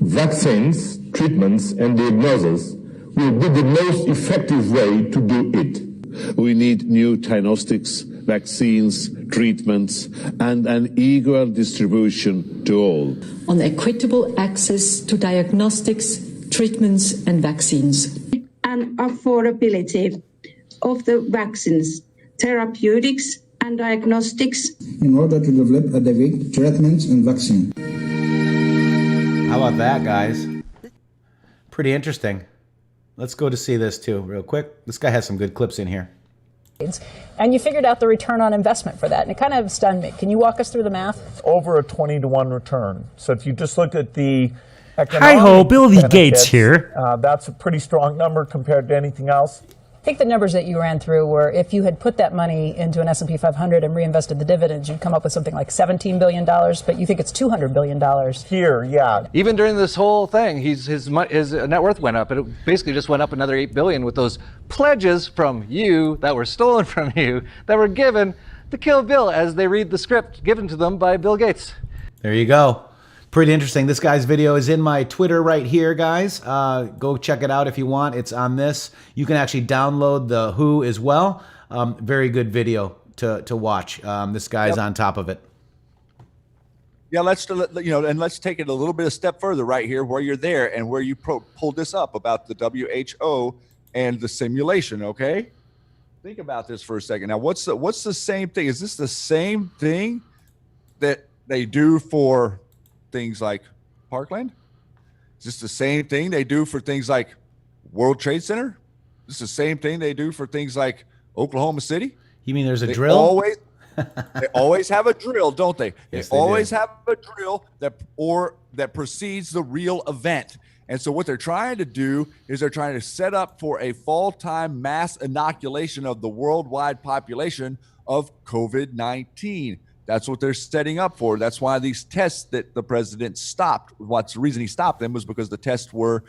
Vaccines, treatments, and diagnosis will be the most effective way to do it. We need new diagnostics, vaccines, treatments, and an equal distribution to all. On equitable access to diagnostics, treatments, and vaccines. And affordability of the vaccines, therapeutics, and diagnostics. In order to develop adequate treatments and vaccine. How about that, guys? Pretty interesting. Let's go to see this too, real quick. This guy has some good clips in here. And you figured out the return on investment for that, and it kind of stunned me. Can you walk us through the math? Over a 20-to-1 return. So if you just look at the Hi-ho, Bill the Gates here. That's a pretty strong number compared to anything else. I think the numbers that you ran through were if you had put that money into an S&P 500 and reinvested the dividends, you'd come up with something like $17 billion, but you think it's $200 billion. Here, yeah. Even during this whole thing, his net worth went up. It basically just went up another $8 billion with those pledges from you that were stolen from you that were given to kill Bill as they read the script given to them by Bill Gates. There you go. Pretty interesting. This guy's video is in my Twitter right here, guys. Go check it out if you want. It's on this. You can actually download the Who as well. Very good video to watch. This guy's on top of it. Yeah, let's take it a little bit a step further right here, where you're there and where you pulled this up about the WHO and the simulation. Okay, think about this for a second. Now, what's the same thing? Is this the same thing that they do for things like Parkland? Is this the same thing they do for things like World Trade Center? Is this the same thing they do for things like Oklahoma City? You mean there's a drill? They always have a drill, don't they? Yes, they always have a drill that precedes the real event. And so what they're trying to do is they're trying to set up for a fall-time mass inoculation of the worldwide population of COVID-19. That's what they're setting up for. That's why these tests that the president stopped, what's the reason he stopped them was because the tests were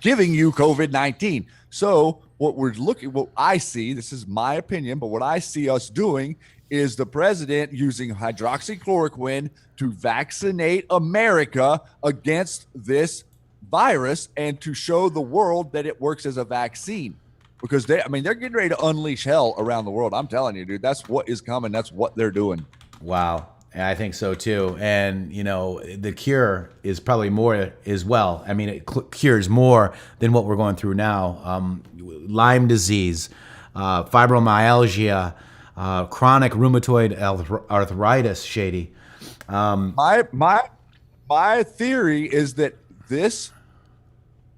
giving you COVID-19. So what I see, this is my opinion, but what I see us doing is the president using hydroxychloroquine to vaccinate America against this virus and to show the world that it works as a vaccine. Because they're getting ready to unleash hell around the world. I'm telling you, dude, that's what is coming. That's what they're doing. Wow. I think so too. And, the cure is probably more as well. I mean, it cures more than what we're going through now. Lyme disease, fibromyalgia, chronic rheumatoid arthritis, Shady. My theory is that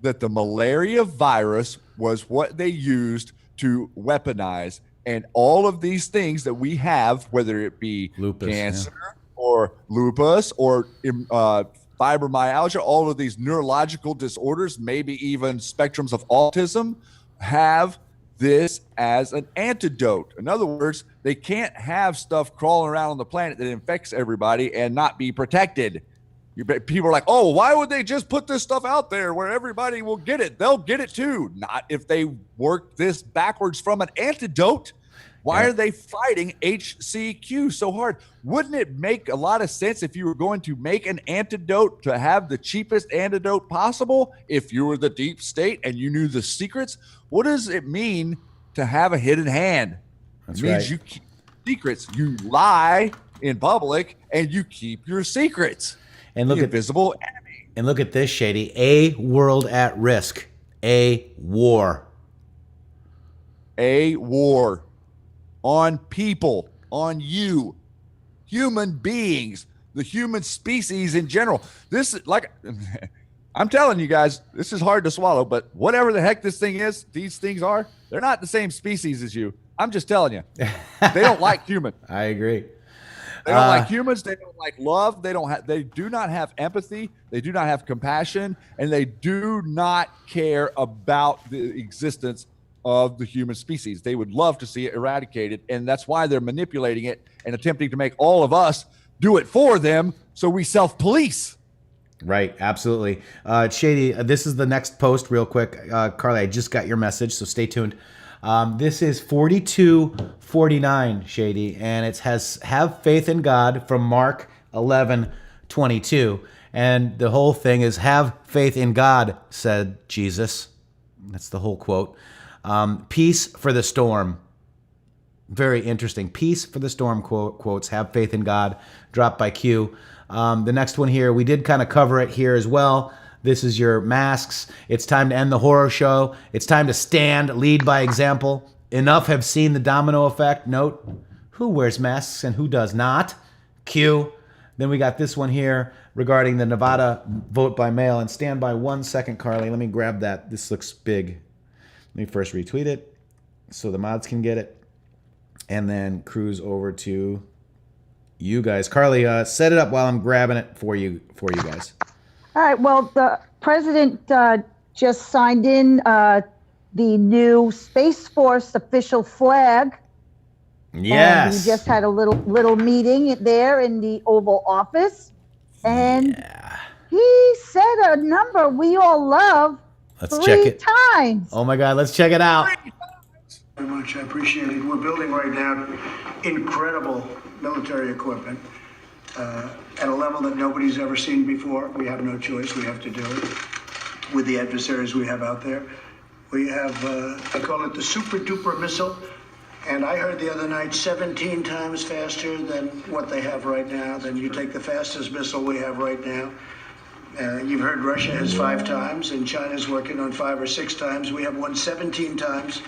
the malaria virus was what they used to weaponize, and all of these things that we have, whether it be lupus, cancer or lupus or fibromyalgia, all of these neurological disorders, maybe even spectrums of autism, have this as an antidote. In other words, they can't have stuff crawling around on the planet that infects everybody and not be protected. People are like, oh, why would they just put this stuff out there where everybody will get it? They'll get it too. Not if they work this backwards from an antidote. Why are they fighting HCQ so hard? Wouldn't it make a lot of sense if you were going to make an antidote to have the cheapest antidote possible? If you were the deep state and you knew the secrets, what does it mean to have a hidden hand? That's it means right. You keep secrets. You lie in public and you keep your secrets. And look the at invisible enemy. And look at this, Shady. A world at risk. A war. A war on people, on you, human beings, the human species in general. This is like, I'm telling you guys, this is hard to swallow, but whatever the heck this thing is, these things are, they're not the same species as you. I'm just telling you, they don't like humans. I agree. They don't like humans. They don't like love. They do not have empathy. They do not have compassion, and they do not care about the existence of the human species. They would love to see it eradicated, and that's why they're manipulating it and attempting to make all of us do it for them, so we self-police. Right, absolutely. Shady, this is the next post real quick. Carly, I just got your message, so stay tuned. This is 4249, Shady, and it has "Have faith in God" from Mark 11:22. And the whole thing is, "Have faith in God," said Jesus. That's the whole quote. Peace for the storm. Very interesting. Peace for the storm quotes, "Have faith in God," dropped by Q. The next one here, we did kind of cover it here as well. This is your masks. It's time to end the horror show. It's time to stand, lead by example. Enough have seen the domino effect. Note, who wears masks and who does not? Q. Then we got this one here regarding the Nevada vote by mail. And stand by 1 second, Carly. Let me grab that. This looks big. Let me first retweet it so the mods can get it. And then cruise over to you guys. Carly, set it up while I'm grabbing it for you guys. All right. Well, the president just signed in the new Space Force official flag. Yes. And we just had a little meeting there in the Oval Office, and he said a number we all love. Let's check it. 3 times. Oh my God, let's check it out. Very much, I appreciate it. We're building right now incredible military equipment at a level that nobody's ever seen before. We have no choice. We have to do it with the adversaries we have out there. We have, I call it the super duper missile. And I heard the other night 17 times faster than what they have right now. Then you take the fastest missile we have right now. You've heard Russia has 5 times, and China's working on 5 or 6 times. We have one 17 times,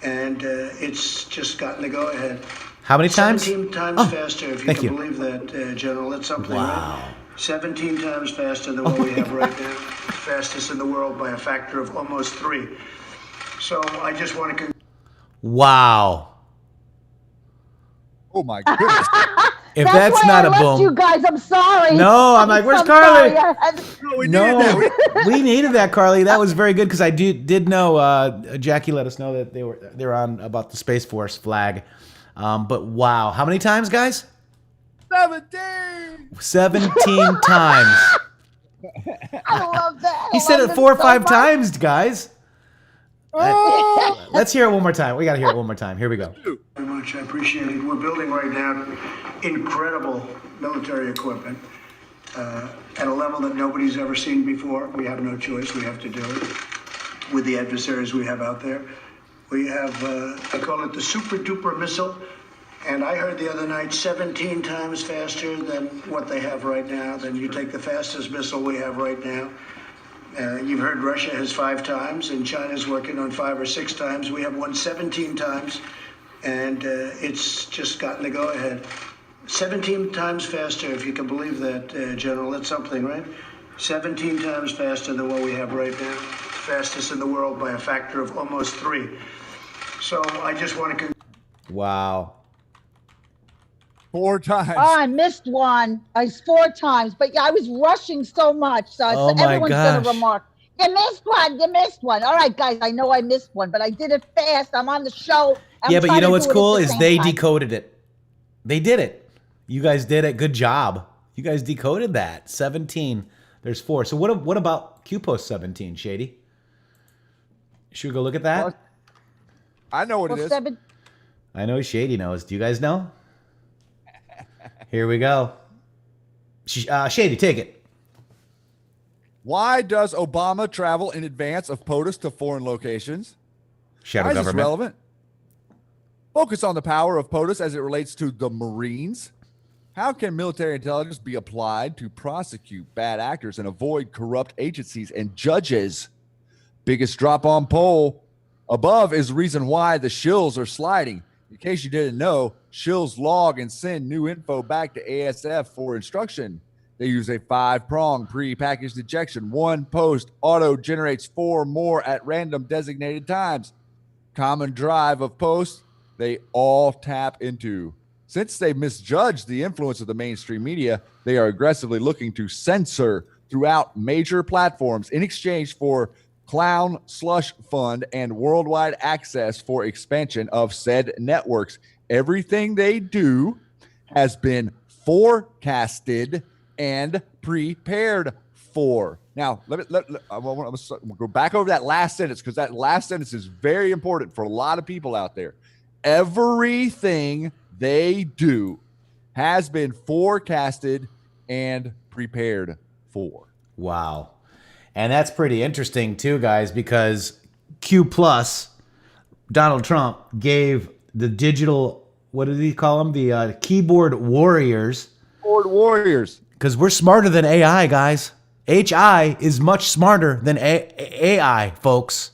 and it's just gotten the go-ahead. How many times? 17 times faster, if you can believe that, General. That's something, wow. Right? 17 times faster than what we have right now. Fastest in the world by a factor of almost 3. So I just want to... Wow. Oh, my goodness. If that's not a boom. You guys, I'm sorry. No, I'm like, where's Carly? No, we needed that, Carly. That was very good because I did know. Jackie let us know that they were on about the Space Force flag. But wow, how many times, guys? 17. 17 times. I love that. He said it 4 or 5 times, guys. Let's hear it one more time. We got to hear it one more time. Here we go. Very much, I appreciate it. We're building right now incredible military equipment at a level that nobody's ever seen before. We have no choice. We have to do it with the adversaries we have out there. We have, I call it the super duper missile. And I heard the other night 17 times faster than what they have right now. Then you take the fastest missile we have right now. You've heard Russia has 5 times, and China's working on 5 or 6 times. We have one 17 times, and it's just gotten the go-ahead. 17 times faster, if you can believe that, General. That's something, right? 17 times faster than what we have right now. Fastest in the world by a factor of almost 3. So I just want to... Wow. 4 times. Oh, I missed one. It's 4 times, but I was rushing so much. So everyone's going to remark, you missed one. All right, guys, I know I missed one, but I did it fast. I'm on the show. Yeah, but you know what's cool is they decoded it. They did it. You guys did it. Good job. You guys decoded that. 17. There's 4. So what about Q Post 17, Shady? Should we go look at that? I know what it is. I know Shady knows. Do you guys know? Here we go. Shady, take it. Why does Obama travel in advance of POTUS to foreign locations? Shadow Why is this government. relevant? Focus on the power of POTUS as it relates to the Marines. How can military intelligence be applied to prosecute bad actors and avoid corrupt agencies and judges? Biggest drop on poll above is reason why the shills are sliding. In case you didn't know, shills log and send new info back to ASF for instruction. They use a 5-prong pre-packaged injection. One post auto-generates 4 more at random designated times. Common drive of posts they all tap into. Since they misjudged the influence of the mainstream media, they are aggressively looking to censor throughout major platforms in exchange for clown slush fund and worldwide access for expansion of said networks. Everything they do has been forecasted and prepared for. Now, I'm going to go back over that last sentence because that last sentence is very important for a lot of people out there. Everything they do has been forecasted and prepared for. Wow. And that's pretty interesting too, guys, because Q Plus, Donald Trump gave the digital, what did he call them? The keyboard warriors. Keyboard warriors. Because we're smarter than AI, guys. HI is much smarter than AI, folks.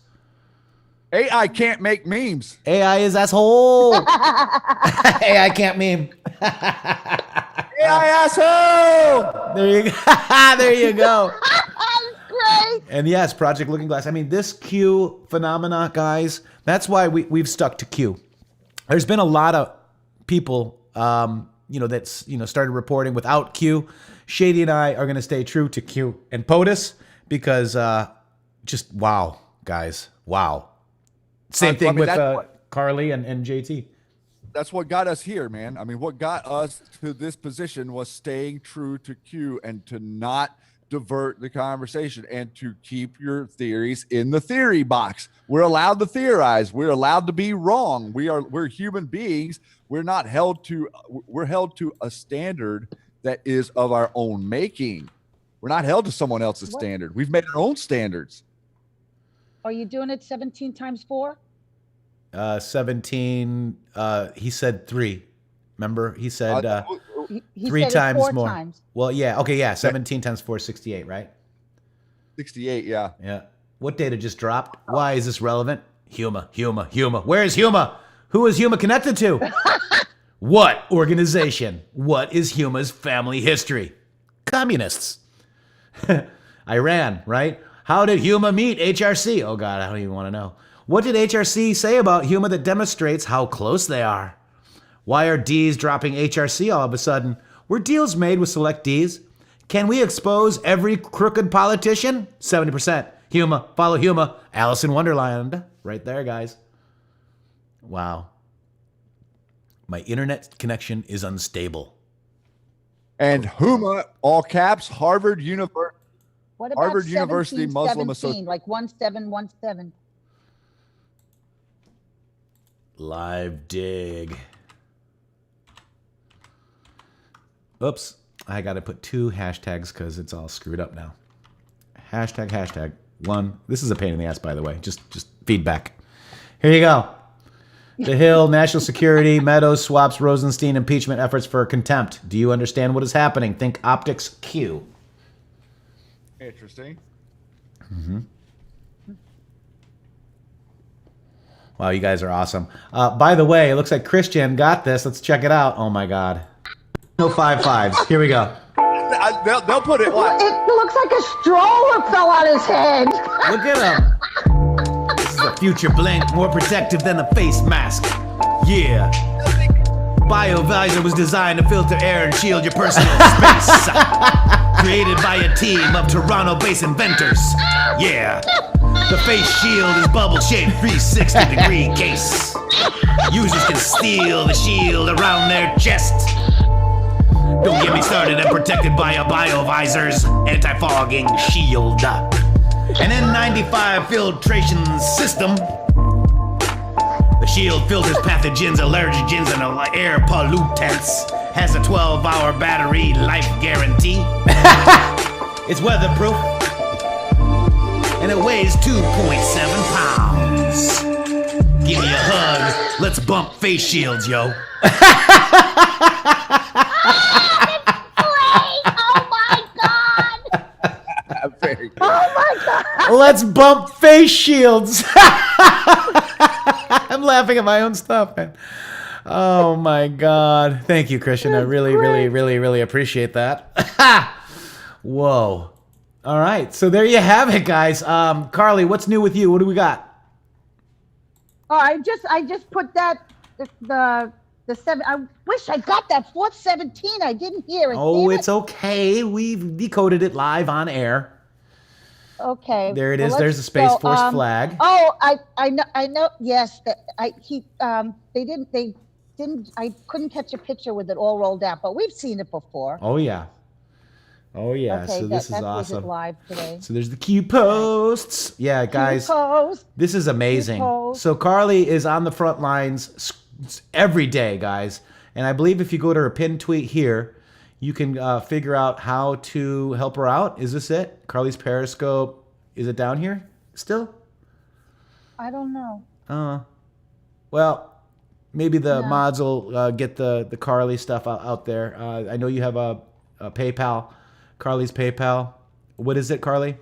AI can't make memes. AI is asshole. AI can't meme. AI asshole. There you go. There you go. Great. And yes, Project Looking Glass. I mean, this Q phenomena, guys, that's why we've stuck to Q. There's been a lot of people, that's, started reporting without Q. Shady and I are going to stay true to Q and POTUS because just wow, guys. Wow. Same thing with Carly and JT. That's what got us here, man. I mean, what got us to this position was staying true to Q and to not divert the conversation and to keep your theories in the theory box. We're allowed to theorize. We're allowed to be wrong. We're human beings. We're held to a standard that is of our own making. We're not held to someone else's standard. We've made our own standards. Are you doing it 17 times 4? 17. He said 3. Remember, he said he 3 said times 4 more. Times. Well, yeah. Okay, yeah. 17 times 4 is 68, right? 68, yeah. Yeah. What data just dropped? Why is this relevant? Huma. Where is Huma? Who is Huma connected to? What organization? What is Huma's family history? Communists. Iran, right? How did Huma meet HRC? Oh, God, I don't even want to know. What did HRC say about Huma that demonstrates how close they are? Why are Ds dropping HRC all of a sudden? Were deals made with select Ds? Can we expose every crooked politician? 70%. Huma, follow Huma. Alice in Wonderland. Right there, guys. Wow. My internet connection is unstable. And Huma, all caps, Harvard University. What about Harvard University Muslim 17, Association. like 1717? Live dig. Oops. I got to put 2 hashtags because it's all screwed up now. Hashtag 1. This is a pain in the ass, by the way. Just feedback. Here you go. The Hill, national security, Meadows swaps Rosenstein impeachment efforts for contempt. Do you understand what is happening? Think optics Q. Interesting. Mm-hmm. Wow, you guys are awesome. By the way, it looks like Christian got this. Let's check it out. Oh, my God. No 5-5. Here we go. They'll put it like... It looks like a stroller fell on his head. Look at him. This is a future blank, more protective than a face mask. Yeah. BioVisor was designed to filter air and shield your personal space. Created by a team of Toronto-based inventors. Yeah. The face shield is bubble-shaped 360-degree case. Users can steal the shield around their chest. Don't get me started, I'm protected by a BioVisor's anti-fogging shield. An N95 filtration system. The shield filters pathogens, allergens, and air pollutants. Has a 12-hour battery life guarantee. It's weatherproof. And it weighs 2.7 pounds. Give me a hug. Let's bump face shields, yo. Let's bump face shields. I'm laughing at my own stuff, man. Oh my God. Thank you, Christian. I really appreciate that. Whoa. All right. So there you have it, guys. Carly, what's new with you? What do we got? Oh, I just put that the seven. I wish I got that fourth 17. I didn't hear it. Oh, Damn it's okay. We've decoded it live on air. Okay. There it is. There's the Space Force flag. Oh, I know. Yes, they didn't. I couldn't catch a picture with it all rolled out, but we've seen it before. Oh yeah. Okay, so this is awesome. Live today. So there's the Q posts. Yeah, guys. This is amazing. So Carly is on the front lines every day, guys. And I believe if you go to her pinned tweet here, you can figure out how to help her out. Is this it? Carly's Periscope. Is it down here still? I don't know. Well, maybe the mods will get the Carly stuff out there. I know you have a PayPal, Carly's PayPal. What is it, Carly?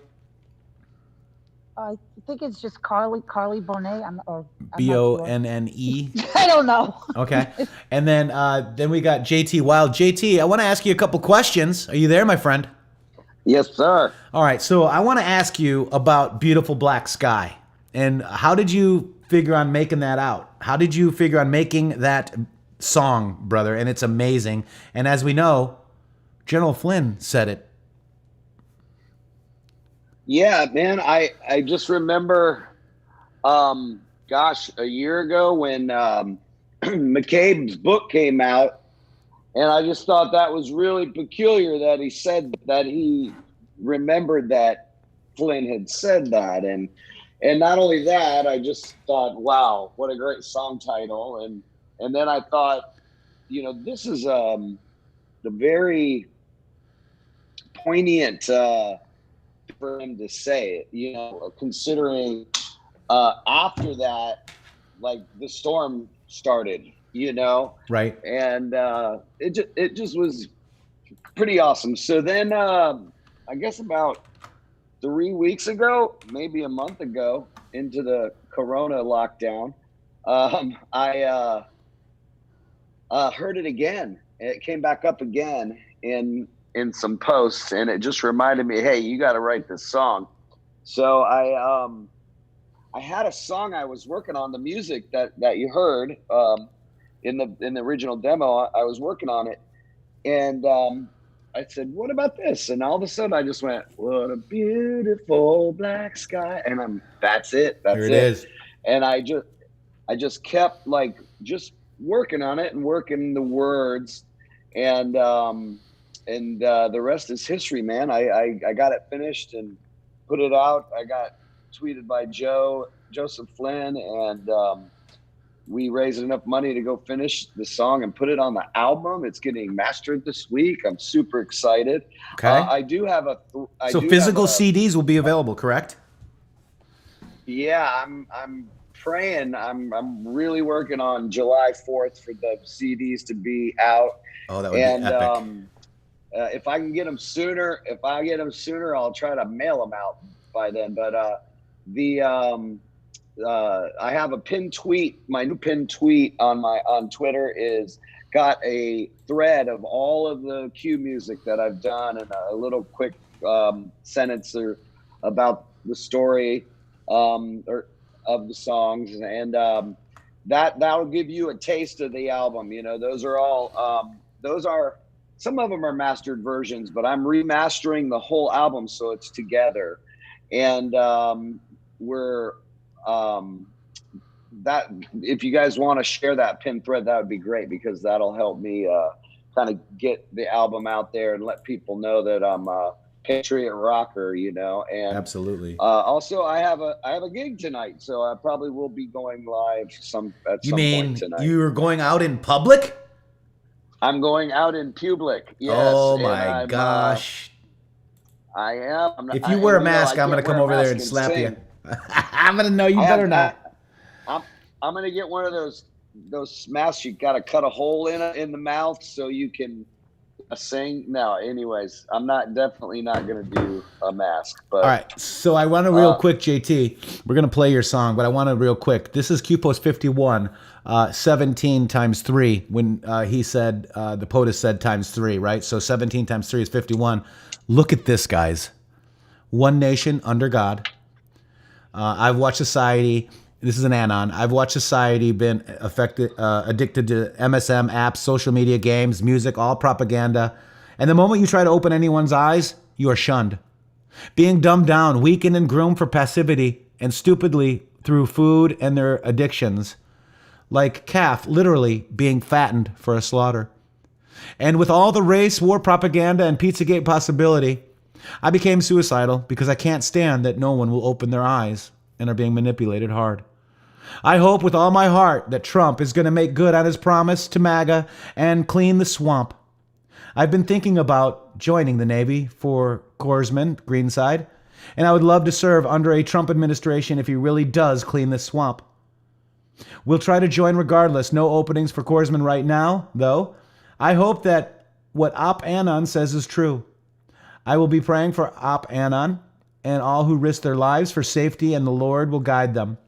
I think it's just Carly Bonnet. BONNE. I don't know. Okay. And then we got JT Wild. JT, I want to ask you a couple questions. Are you there, my friend? Yes, sir. All right. So I want to ask you about Beautiful Black Sky. And how did you figure on making that out? How did you figure on making that song, brother? And it's amazing. And as we know, General Flynn said it. Yeah, man. I just remember, a year ago when McCabe's book came out, and I just thought that was really peculiar that he said that he remembered that Flynn had said that. And not only that, I just thought, wow, what a great song title. And then I thought, this is the very poignant for him to say it, considering after that, like the storm started, Right. And it just was pretty awesome. So then I guess about 3 weeks ago, maybe a month ago, into the Corona lockdown, I heard it again. It came back up again in some posts, and it just reminded me, hey, you got to write this song. So I had a song I was working on, the music that you heard in the original demo. I was working on it, and I said, what about this? And all of a sudden I just went, what a beautiful black sky. And that's it. That's it is. And I just kept just working on it and working the words, and the rest is history, man. I got it finished and put it out. I got tweeted by Joseph Flynn, and we raised enough money to go finish the song and put it on the album. It's getting mastered this week. I'm super excited. Okay. I do have so physical CDs will be available, correct? Yeah, I'm praying. I'm really working on July 4th for the CDs to be out. Oh, that would be epic. If I can get them sooner, I'll try to mail them out by then. But I have a pinned tweet. My new pinned tweet on Twitter is got a thread of all of the Q music that I've done, and a little quick sentence about the story or of the songs, and that'll give you a taste of the album. Those are all some of them are mastered versions, but I'm remastering the whole album so it's together, and we're that if you guys want to share that pin thread, that would be great, because that'll help me kind of get the album out there and let people know that I'm a Patriot rocker, and absolutely. Also I have a gig tonight, so I probably will be going live at some point tonight. You are going out in public? I'm going out in public. Yes. Oh my gosh. I am. If you wear a mask, I'm going to come over there and slap you. I'm going to know you better not. I'm going to get one of those masks you got to cut a hole in the mouth so you can sing. No, anyways, I'm definitely not going to do a mask. But all right, so I want to real quick, JT. We're going to play your song, but I want to real quick. This is Q Post 51, 17 times 3. When he said the POTUS said times 3, right? So 17 times 3 is 51. Look at this, guys. One nation under God. I've watched Society. this is an anon. I've watched society been addicted to MSM apps, social media, games, music, all propaganda. And the moment you try to open anyone's eyes, you are shunned. Being dumbed down, weakened, and groomed for passivity, and stupidly through food and their addictions. Like calf literally being fattened for a slaughter. And with all the race war propaganda and Pizzagate possibility, I became suicidal because I can't stand that no one will open their eyes and are being manipulated hard. I hope with all my heart that Trump is going to make good on his promise to MAGA and clean the swamp. I've been thinking about joining the Navy for corpsman, green side, and I would love to serve under a Trump administration if he really does clean this swamp. We'll try to join regardless. No openings for corpsman right now, though. I hope that what Op Anon says is true. I will be praying for Op Anon and all who risk their lives for safety, and the Lord will guide them.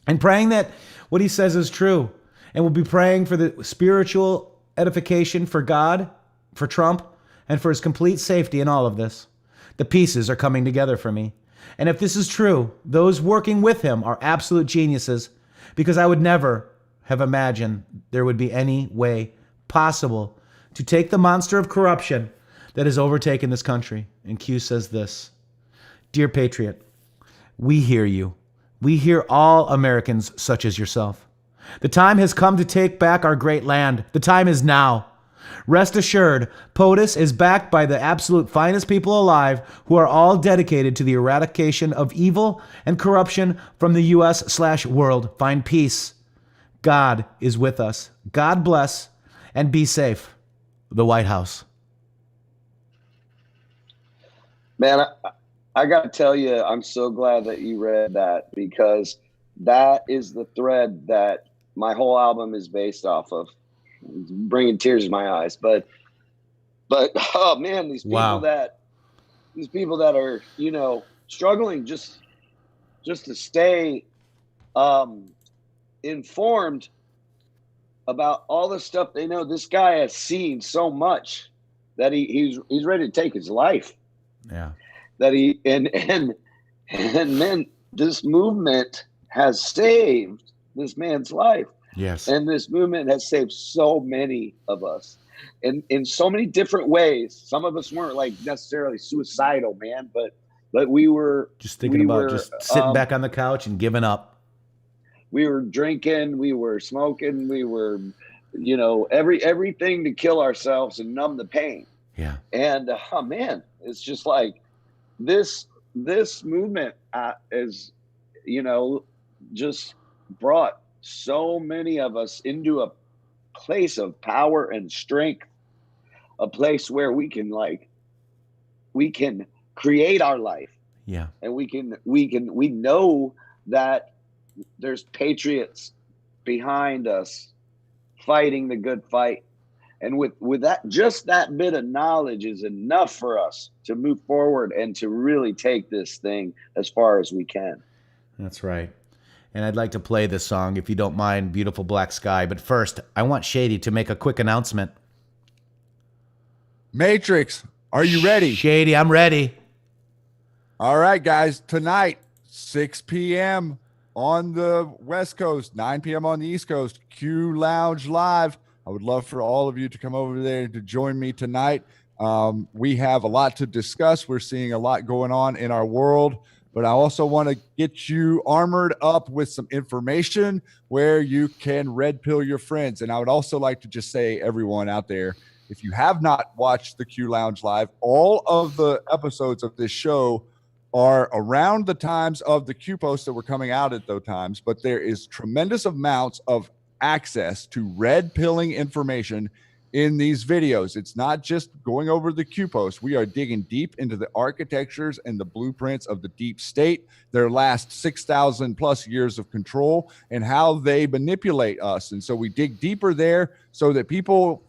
And praying that what he says is true. And we'll be praying for the spiritual edification for God, for Trump, and for his complete safety in all of this. The pieces are coming together for me. And if this is true, those working with him are absolute geniuses, because I would never have imagined there would be any way possible to take the monster of corruption that has overtaken this country. And Q says this: Dear Patriot, we hear you. We hear all Americans such as yourself. The time has come to take back our great land. The time is now. Rest assured, POTUS is backed by the absolute finest people alive who are all dedicated to the eradication of evil and corruption from the U.S./world. Find peace. God is with us. God bless and be safe. The White House. Man, I got to tell you, I'm so glad that you read that, because that is the thread that my whole album is based off of. It's bringing tears to my eyes, but oh man, these people that are, you know, struggling just to stay informed about all the stuff they know. This guy has seen so much that he's ready to take his life. Yeah. That he and man, this movement has saved this man's life. Yes. And this movement has saved so many of us in so many different ways. Some of us weren't like necessarily suicidal, man, but we were just thinking about just sitting back on the couch and giving up. We were drinking, we were smoking, we were, you know, everything to kill ourselves and numb the pain. Yeah. And oh man, it's just like this movement is, you know, just brought so many of us into a place of power and strength, a place where we can create our life. Yeah. And we know that there's patriots behind us fighting the good fight. And with that, just that bit of knowledge is enough for us to move forward and to really take this thing as far as we can. That's right. And I'd like to play this song, if you don't mind, Beautiful Black Sky. But first, I want Shady to make a quick announcement. Matrix, are you ready? Shady, I'm ready. All right, guys. Tonight, 6 p.m. on the West Coast, 9 p.m. on the East Coast, Q Lounge Live. I would love for all of you to come over there to join me tonight. We have a lot to discuss. We're seeing a lot going on in our world. But I also want to get you armored up with some information where you can red pill your friends. And I would also like to just say, everyone out there, if you have not watched the Q Lounge Live, all of the episodes of this show are around the times of the Q posts that were coming out at those times. But there is tremendous amounts of access to red pilling information in these videos. It's not just going over the Q post. We are digging deep into the architectures and the blueprints of the deep state, their last 6,000 plus years of control, and how they manipulate us. And so we dig deeper there so that people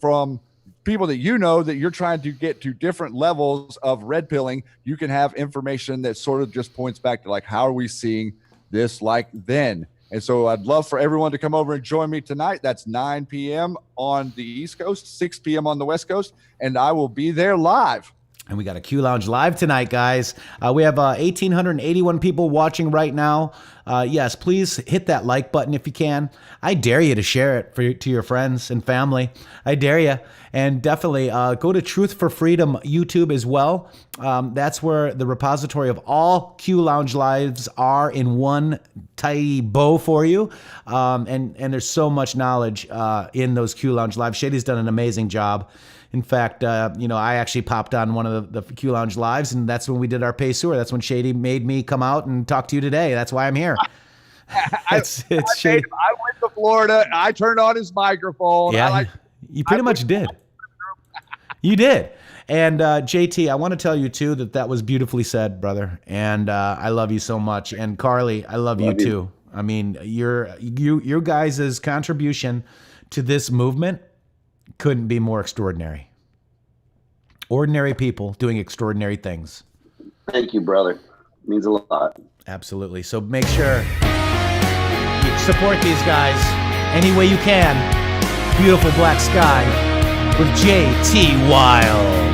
that you know that you're trying to get to different levels of red pilling, you can have information that sort of just points back to like, how are we seeing this like then? And so I'd love for everyone to come over and join me tonight. That's 9 p.m. on the East Coast, 6 p.m. on the West Coast, and I will be there live. And we got a Q Lounge live tonight, guys. We have 1,881 people watching right now. Yes, please hit that like button if you can. I dare you to share it to your friends and family. I dare you. And definitely go to Truth for Freedom YouTube as well. That's where the repository of all Q Lounge lives are in one tidy bow for you. And there's so much knowledge in those Q Lounge lives. Shady's done an amazing job. In fact, I actually popped on one of the Q Lounge lives, and that's when we did our pay sewer. That's when Shady made me come out and talk to you today. That's why I'm here. It's Shady. I went to Florida. I turned on his microphone. Yeah, you pretty much did. You did. And JT, I want to tell you too that was beautifully said, brother. And I love you so much. And Carly, I love you too. I mean, your guys' contribution to this movement couldn't be more extraordinary. Ordinary people doing extraordinary things. Thank you, brother. It means a lot. Absolutely. So make sure you support these guys any way you can. Beautiful Black Sky with JT Wild.